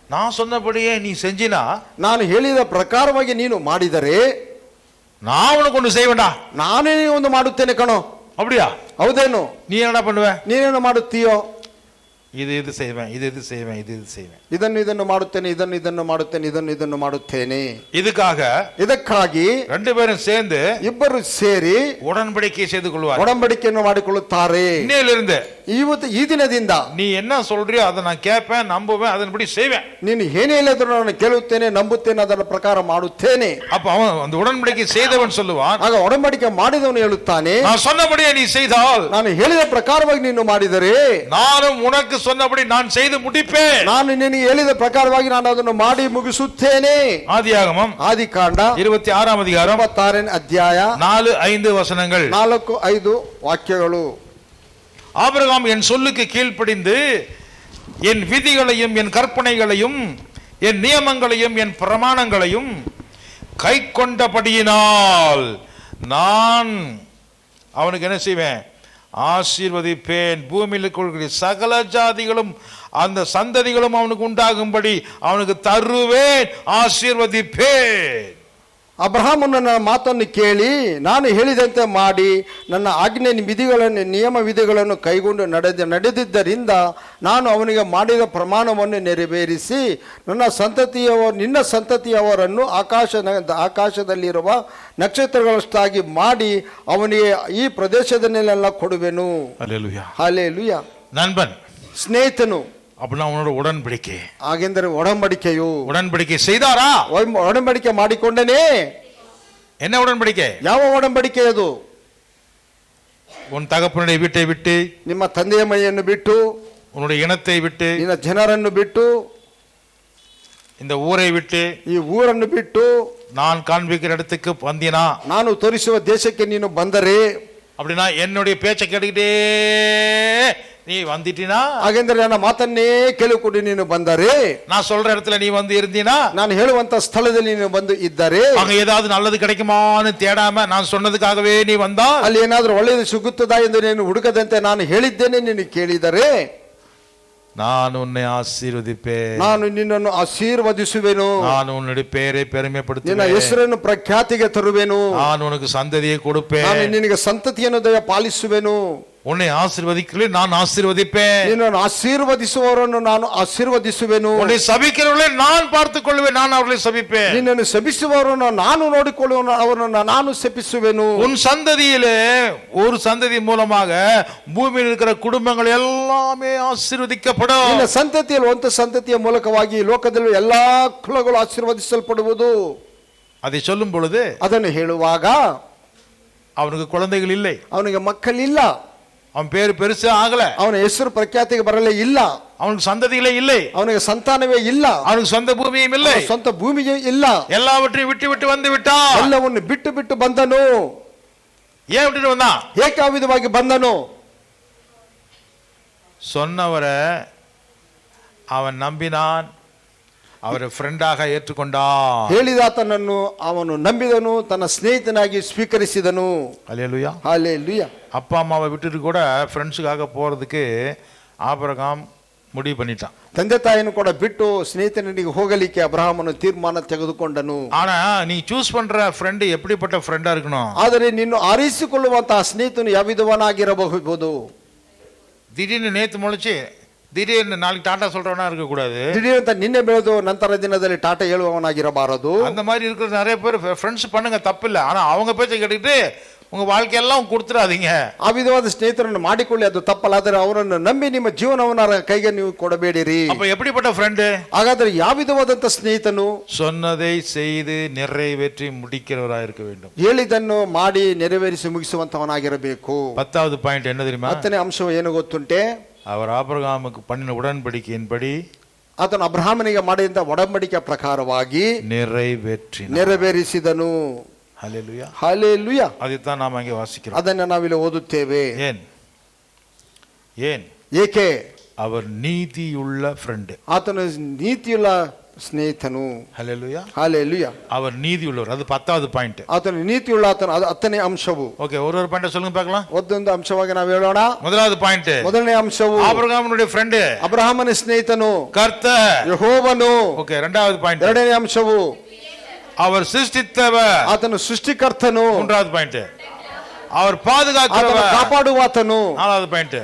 நான் சொன்னபடியே நீ செஞ்சினா, ನಾನು ಹೇಳಿದ ಪ್ರಕಾರವಾಗಿ ನೀನು ಮಾಡಿದರೆ நான் உனக்கு ஒன்று செய்வேண்டா. ನಾನೇ ಒಂದು ಮಾಡುತ್ತೇನೆ ಕಣೋ. அப்படியா? ಹೌದೇನು? நீ என்னடா பண்ணுவ? ನೀನೇನು ಮಾಡುತ್ತೀಯೋ? இது செய்வேன், இது செய்வேன், இது செய்வேன், ಇದನ್ನು ಮಾಡುತ್ತೇನೆ, ಇದನ್ನು ಮಾಡುತ್ತೇನೆ, ಇದನ್ನು ಮಾಡುತ್ತೇನೆ. ಇದಕ್ಕಾಗಿ ரெண்டு பேரும் சேர்ந்து ಇಬ್ಬರು ಸೇರಿ உடன்படிக்கை செய்து கொள்வார். ಒಡಂಬಡಿಕೆಯನ್ನು ಮಾಡಿಕೊಳ್ಳುತ್ತಾರೆ. இன்னையிலிருந்து ಈ ದಿನದಿಂದ நீ என்ன சொல்றியோ அதை நான் கேட்பேன், நம்புவேன், அதன்படி செய்வேன். ನೀನು ಏನೇ ಹೇಳಿದ್ರು ನಾನು ಕೇಳುತ್ತೇನೆ, ನಂಬುತ್ತೇನೆ, ಅದರ ಪ್ರಕಾರ ಮಾಡುತ್ತೇನೆ. அப்ப அவன் அந்த உடன்படிக்கை செய்தவன் சொல்லுவான், ಆಗ ಒಡಂಬಡಿಕೆ ಮಾಡಿದವನು ಹೇಳುತ್ತಾನೆ, நான் சொன்னபடியே நீ செய்தால், ನಾನು ಹೇಳಿದ ಪ್ರಕಾರವಾಗಿ ನೀನು ಮಾಡಿದರೆ நானும் உனக்கு சொன்னபடி நான் செய்து முடிப்பேன். ನಾನು ನಿನಗೆ ಹೇಳಿದ ಪ್ರಕಾರವಾಗಿ ನಾನು ಅದನ್ನು ಮಾಡಿ ಮುಗಿಸುತ್ತೇನೆ. ஆதியாகமம் ಆದಿಕಾಂಡ 26 அதிகாரம் 26 ಅಧ್ಯಾಯ 4-5 ವಚನங்கள். 4-5 ವಾಕ್ಯಗಳು. ஆபிரகாம் என் சொல்லுக்கு கீழ்ப்படிந்து என் விதிகளையும் என் கற்பனைகளையும் என் நியமங்களையும் என் பிரமாணங்களையும் கை கொண்டபடியினால் நான் அவனுக்கு என்ன செய்வேன்? ஆசீர்வதிப்பேன். பூமியில் இருக்கக்கூடிய சகல ஜாதிகளும் அந்த சந்ததிகளும் அவனுக்கு உண்டாகும்படி அவனுக்கு தருவேன், ஆசீர்வதிப்பேன். ಅಬ್ರಹಾಮನ ನನ್ನ ಮಾತನ್ನು ಕೇಳಿ ನಾನು ಹೇಳಿದಂತೆ ಮಾಡಿ ನನ್ನ ಆಜ್ಞೆ ವಿಧಿಗಳನ್ನು ನಿಯಮ ವಿಧಿಗಳನ್ನು ಕೈಗೊಂಡು ನಡೆದಿದ್ದರಿಂದ ನಾನು ಅವನಿಗೆ ಮಾಡಿದ ಪ್ರಮಾಣವನ್ನು ನೆರವೇರಿಸಿ ನಿನ್ನ ಸಂತತಿಯವರನ್ನು ಆಕಾಶದಲ್ಲಿರುವ ನಕ್ಷತ್ರಗಳಷ್ಟಾಗಿ ಮಾಡಿ ಅವನಿಗೆ ಈ ಪ್ರದೇಶದನ್ನೆಲ್ಲ ಕೊಡುವೆನು. ಹಲ್ಲೆಲೂಯಾ. நண்பன், ಸ್ನೇಹಿತನು அப்படின்னா அவனோட உடன்படிக்கை. ಹಾಗೆಂದರೆ ಒಡಂಬಡಿಕೆಯು. உடன்படிக்கை செய்தாரா? ಒಡಂಬಡಿಕೆ ಮಾಡಿಕೊಂಡನೇ. என்ன உடன்படிக்கை? ಯಾವ ಒಡಂಬಡಿಕೆ ಅದು? உன் தகப்பனுடைய வீட்டை விட்டு, ನಿಮ್ಮ ತಂದೆಯ ಮನೆಯನ್ನು ಬಿಟ್ಟು, உன்னுடைய இனத்தை விட்டு, ನಿನ್ನ ಜನರನ್ನು ಬಿಟ್ಟು, இந்த ஊரை விட்டு, ಈ ಊರನ್ನು ಬಿಟ್ಟು நான் காண்பிக்கிற இடத்துக்கு வந்தினா, ನಾನು ತೋರಿಸುವ ದೇಶಕ್ಕೆ ನೀನು ಬಂದರೆ, அப்படின்னா என்னுடைய பேச்சை கேட்டுக்கிட்டே நீ வந்துட்டினா, ಹಾಗೆಂದರೆ ನನ್ನ ಮಾತನ್ನೇ ಕೇಳಿಕೊಂಡು ನೀನು ಬಂದರೆ, நான் சொல்ற இடத்துல நீ வந்து இருந்தீனா, ನಾನು ಹೇಳುವಂತ ಸ್ಥಳದಲ್ಲಿ ನೀನು ಬಂದು ಇದ್ದರೆ, அங்க ஏதாவது நல்லது கிடைக்குமான்னு தேடாம நான் சொன்னதுக்காகவே நீ வந்தா, ಅಲ್ಲಿ ಏನಾದ್ರೂ ಒಳ್ಳೆಯದು ಸಿಗುತ್ತದಾ ಎಂದು ನೀನು ಹುಡುಕದಂತೆ ನಾನು ಹೇಳಿದ್ದೇನೆ ನೀನು ಕೇಳಿದರೆ, நான் உன்னை ஆசீர்வதிப்பேன், ನಾನು ನಿನ್ನನ್ನು ಆಶೀರ್ವದಿಸುವೆನು, நான் உன்னுடைய பெயரை ನಿನ್ನ பெருமைப்படுத்துவேன், ಹೆಸರನ್ನು ಪ್ರಖ್ಯಾತಿಗೆ ತರುವೆನು, நான் உனக்கு சந்ததியை கொடுப்பேன், ನಾನು ನಿನಗೆ ಸಂತತಿಯನ್ನು ದಯ ಪಾಲಿಸುವೆನು, உன்னை ஆசீர்வதிக்கிறே நான் ஆசீர்வதிப்பேன், ನಿನ್ನನ್ನು ಆಶೀರ್ವದಿಸುವವರನ್ನು ನಾನು ಆಶೀರ್ವದಿಸುವೆನು, உன்னை சபிக்கிறவர்களே நான் பார்த்துக் கொள்வேன், நான் அவர்களை சபிப்பேன், ನಿನ್ನನ್ನು ಶಪಿಸುವವರನ್ನು ನಾನು ನೋಡಿಕೊಳ್ಳುವನು, ಅವರನ್ನು ನಾನು ಶಪಿಸುವೆನು, உன் சந்ததியிலே ஒரு சந்ததி மூலமாக பூமியில் இருக்கிற குடும்பங்கள் எல்லாமே ஆசீர்வதிக்கப்படும். ನಿನ್ನ ಸಂತತಿಯಲ್ಲಿ ಒಂದು ಸಂತತಿಯ ಮೂಲಕವಾಗಿ ಲೋಕದಲ್ಲಿ ಎಲ್ಲಾ ಕುಲಗಳು ಆಶೀರ್ವದಿಸಲ್ಪಡುವುದು. அதை சொல்லும் பொழுது ಅದನ್ನು ಹೇಳುವಾಗ அவனுக்கு குழந்தைகள் இல்லை, ಅವನಿಗೆ ಮಕ್ಕಳಿಲ್ಲ, அவன் பேரு பெருசா ஆகல, ಅವನ ಹೆಸರು ಪ್ರಖ್ಯಾತಿಗೆ ಬರಲೇ ಇಲ್ಲ, அவனுக்கு சந்ததிகளே இல்லை, ಅವನಿಗೆ ಸಂತಾನವೇ ಇಲ್ಲ, அவனுக்கு சொந்த பூமியும் இல்லை, ಸ್ವಂತ ಭೂಮಿಯೇ ಇಲ್ಲ, எல்லாவற்றையும் விட்டு விட்டு வந்து விட்டான். ಎಲ್ಲವನ್ನು ಬಿಟ್ಟು ಬಿಟ್ಟು ಬಂದನು. ஏன் விட்டுட்டு வந்தான்? ಏಕೆ ಆ ವಿಧವಾಗಿ ಬಂದನು? சொன்னவரை அவன் நம்பினான், அவரை ஃப்ரெண்டாக ஏற்றுக்கொண்டான். ಹೇಳಿದಾತನನ್ನು ಅವನು ನಂಬಿದನು, ತನ್ನ ಸ್ನೇಹಿತನಾಗಿ ಸ್ವೀಕರಿಸಿದನು. அல்லேலூயா. ಹಲ್ಲೆಲೂಯಾ. அப்பா அம்மாவை விட்டுட்டு கூட ஃப்ரெண்ட்ஸுக்காக போறதுக்கு ஆபிரகாம் முடிவு பண்ணிட்டான். ತಂದೆ ತಾಯಿಯನ್ನು ಕೂಡ ಬಿಟ್ಟು ಸ್ನೇಹಿತನಿಗೆ ಹೋಗಲಿಕ್ಕೆ ಅಬ್ರಹಾಮನು ತೀರ್ಮಾನ ತೆಗೆದುಕೊಂಡನು. ஆனா நீ சூஸ் பண்ற ஃப்ரெண்ட் எப்படிப்பட்ட ஃப்ரெண்டா இருக்கணும்? ಆದರೆ ನೀನು ಆರಿಸಿಕೊಳ್ಳುವಂತಹ ಸ್ನೇಹಿತನು ಯಾವ ವಿಧವನಾಗಿರಬಹುದು? திடீர்னு நேத்து முளைச்சு திடீர்னு நாளைக்கு டாட்டா சொல்றவனா இருக்க கூடாது. ದಿಢೀರಂತ ನಿನ್ನೆ ಬೆಳೆದು ನಂತರ ದಿನದಲ್ಲಿ ಟಾಟಾ ಹೇಳುವವನಾಗಿರಬಾರದು. அந்த மாதிரி இருக்கிற நிறைய பேர் ஃப்ரெண்ட்ஸ் பண்ணுங்க, தப்பு இல்லை. ஆனா அவங்க பேச்சை கேட்டுக்கிட்டு உங்க வாழ்க்கையெல்லாம் கொடுத்துடாதீங்க. ಆ ವಿಧವಾದ ಸ್ನೇಹಿತರನ್ನು ಮಾಡಿಕೊಳ್ಳಿ, ಅದು ತಪ್ಪಲ್ಲ. ಆದರೆ ಅವರನ್ನು ನಂಬಿ ನಿಮ್ಮ ಜೀವನವನ್ನ ಕೈಗೆ ನೀವು ಕೊಡಬೇಡಿರಿ. அப்ப எப்படிப்பட்ட ஃப்ரெண்டு? ಹಾಗಾದ್ರೆ ಯಾವ ವಿಧವಾದಂತ ಸ್ನೇಹಿತನು? சொன்னதை செய்து நிறைவேற்றி முடிக்கிறவராக இருக்க வேண்டும். ಹೇಳಿದ್ದನ್ನು ಮಾಡಿ ನೆರವೇರಿಸಿ ಮುಗಿಸುವಂತವನಾಗಿರಬೇಕು. 10வது பாயிண்ட் என்ன தெரியுமா? 10ನೇ ಅಂಶವು ಏನು ಗೊತ್ತುಂಟೆ? அவர் ஆபிரகாமுக்கு பண்ணின உடன்படிக்கையின்படி ಆತನು ಅಬ್ರಹಾಮನಿಗೆ ಮಾಡಿದ ಒಡಂಬಡಿಕೆ ಪ್ರಕಾರವಾಗಿ ನೆರವೇರಿಸಿದನು. ஹல்லேலூயா. ಹಲ್ಲೆಲೂಯಾ. அதைத்தான் நாம் அங்கே வாசிக்கிறோம். ಅದನ್ನು ನಾವಿಲ್ಲಿ ಓದುತ್ತೇವೆ. ஏன்? ಏಕೆ? அவர் நீதியுள்ள ஃப்ரெண்ட். ಆತನು ನೀತಿಯುಳ್ಳ ಸ್ನೇಹಿತನು. ஹல்லேலூயா. ಹಲ್ಲೆಲೂಯಾ. அவர் நீதியுள்ளவர். அது 10வது பாயிண்ட். ಆತನು ನೀತಿಯುಳ್ಳ ಆತನು, ಅದು 10ನೇ ಅಂಶವು. ஓகே, ஒரு பாயிண்ட் சொல்லுங்க பார்க்கலாம். ಒಂದೊಂದು ಅಂಶವಾಗಿ ನಾವು ಹೇಳೋಣ. முதலாவது பாயிண்ட், ಮೊದಲನೇ ಅಂಶವು ஆபிரகாமுடைய ஃப்ரெண்ட், ಅಬ್ರಹಾಮನ ಸ್ನೇಹಿತನು கர்த்தர், ಯೆಹೋವನು. ஓகே, இரண்டாவது பாயிண்ட், ಎರಡನೇ ಅಂಶವು அவர் சிருஷ்டித்தவர், ಆತನು ಸೃಷ್ಟಿಕರ್ತನು. மூன்றாவது பாயிண்ட், அவர் பாதுகாக்கிறவர், ಕಾಪಾಡುವಾತನು. நாலாவது பாயிண்ட்,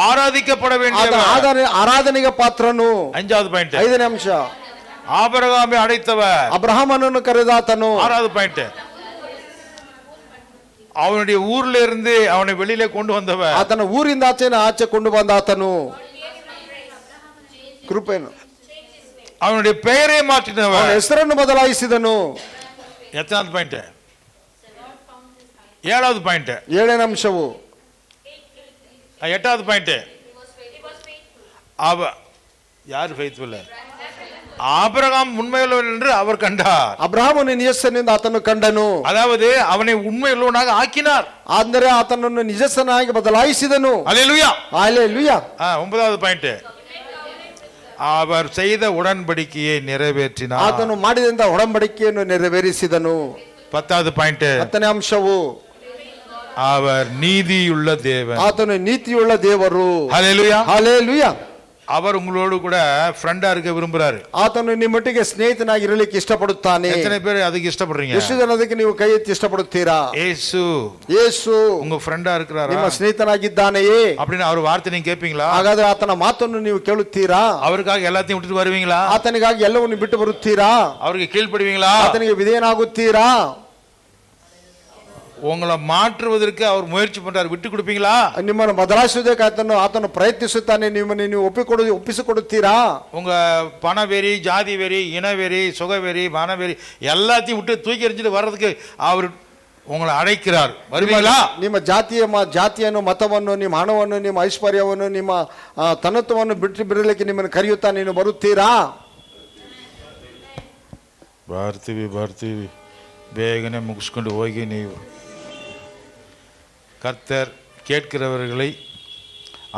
ಆರಾಧಿக்கப்பட வேண்டியவர், ಆರಾಧನೆಗೆ ಪಾತ್ರನು. அஞ்சாவது பாயிண்ட், ಐದನೇ ಅಂಶ, ஆபிரகாமை அழைத்தவர், ಅಬ್ರಹಾಮನನ್ನು ಕರೆದಾತನು. ஆறாவது பாயிண்ட், அவனுடைய ஊர்ல இருந்து அவனை வெளியில கொண்டு வந்தவர், ಆತನ ಊರಿಂದ ಆಚೆ ಕೊಂಡು ಬಂದಾತನು. ಕೃಪೆನು. அவனுடைய பெயரை மாற்றினவர், ಹೆಸರನ್ನು ಬದಲಾಯಿಸಿದನು. எத்தனாவது பாயிண்ட்? ஏழாவது பாயிண்ட், ಏಳನೇ ಅಂಶವು. எட்டாவது பாயிண்ட், யார் ஃபெய்த்ஃபுல்? ஆபிரகாம் உண்மையுள்ளவன் என்று அவர் கண்டார். ಅಬ್ರಹಾಮನು ನಿಜಸ್ಥನಿಂದ ಆತನು ಕಂಡನು. அதாவது அவனை உண்மையுள்ளவனாக ஆக்கினார். ಅಂದರೆ ಆತನನ್ನು ನಿಜಸ್ಥನಾಗಿ ಬದಲಾಯಿಸಿದನು. அல்லேலூயா. ಹಲ್ಲೆಲೂಯಾ. 9வது பாயிண்ட், அவர் செய்த உடன்படிக்கையை நிறைவேற்றினார். ಆತನು ಮಾಡಿದಂತ ಒಡಂಬಡಿಕೆಯನ್ನು ನೆರವೇರಿಸಿದನು. 10வது பாயிண்ட், 10ನೇ ಅಂಶವು, அவர் நீதியுள்ள தேவன். ಆತನು ನೀತಿಯುಳ್ಳ ದೇವರು. ஹல்லேலூயா. ಹಲ್ಲೆಲೂಯಾ. அவர் உங்களோடு கூட ஃப்ரெண்டா இருக்க விரும்புறாரு. ಆತನು ನಿಮ್ಮೊಟ್ಟಿಗೆ ಸ್ನೇಹಿತನಾಗಿ ಇರಲಿಕ್ಕೆ ಇಷ್ಟಪಡುತ್ತಾನೆ. எத்தனை பேர் அதுக்கு இಷ್ಟப்படுறீங்க? ಎಷ್ಟು ಜನ ಅದಕ್ಕೆ ನೀವು ಕೈ ಎತ್ತಿ ಇಷ್ಟಪಡುತ್ತೀರಾ? ಯೇಸು உங்க ஃப்ரெண்டா இருக்கிறாரா? ನಿಮ್ಮ ಸ್ನೇಹಿತನಾಗಿದ್ದಾನೆಯೇ அப்படின்னு அவர் வார்த்தை நீங்க கேட்பீங்களா? ಹಾಗಾದ್ರೆ ಆತನ ಮಾತನ್ನು ನೀವು ಕೇಳುತ್ತೀರಾ? அவருக்காக எல்லாத்தையும் விட்டுட்டு வருவீங்களா? ಆತನಿಗಾಗಿ ಎಲ್ಲವನ್ನು ಬಿಟ್ಟು ಬರುತ್ತೀರಾ? அவருக்கு கீழ்ப்படுவீங்களா? ಆತನಿಗೆ ವಿಧೇಯನಾಗುತ್ತೀರಾ? உங்களை மாற்றுவதற்கு அவர் முயற்சி பண்றாரு, விட்டு கொடுப்பீங்களா? ನಿಮ್ಮನ್ನು ಬದಲಾಯಿಸುವುದಕ್ಕೆ ಆತನು ಪ್ರಯತ್ನಿಸುತ್ತಾನೆ, ನಿಮ್ಮನ್ನು ನೀವು ಒಪ್ಪಿಸಿಕೊಡುತ್ತೀರಾ? உங்க பணவெறி, ஜாதி வெறி, இனவெறி, சுகவெறி, மனவெறி எல்லாத்தையும் விட்டு தூக்கி எறிஞ்சிட்டு வர்றதுக்கு அவர் உங்களை அழைக்கிறார். வருவீங்களா? ನಿಮ್ಮ ಜಾತಿಯನ್ನು, ಮತವನ್ನು, ನಿಮ್ಮ ಹಣವನ್ನು, ನಿಮ್ಮ ಐಶ್ವರ್ಯವನ್ನು, ನಿಮ್ಮ ತನತ್ವವನ್ನು ಬಿಟ್ಟು ಬಿಡಲಿಕ್ಕೆ ನಿಮ್ಮನ್ನು ಕರೆಯುತ್ತಾ ನೀನು ಬರುತ್ತೀರಾ? ಬರ್ತೀವಿ ಬೇಗನೆ ಮುಗಿಸ್ಕೊಂಡು ಹೋಗಿ. ನೀವು கர்த்தர் கேட்கிறவர்களை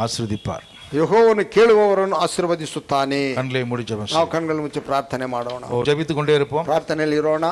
ஆசீர்வதிப்பார். ಯೆಹೋವನು ಕೇಳುವವರನ್ನು ಆಶೀರ್ವದಿಸುತ್ತಾನೆ. கண்களை மூடி ஜெபம் ನಾವು ಕಣ್ಣುಗಳನ್ನು ಮುಚ್ಚಿ ಪ್ರಾರ್ಥನೆ ಮಾಡೋಣ. ஜெபித்துக் கொண்டே இருப்போம். ಪ್ರಾರ್ಥನೆಯಲ್ಲಿ ಇರೋಣ.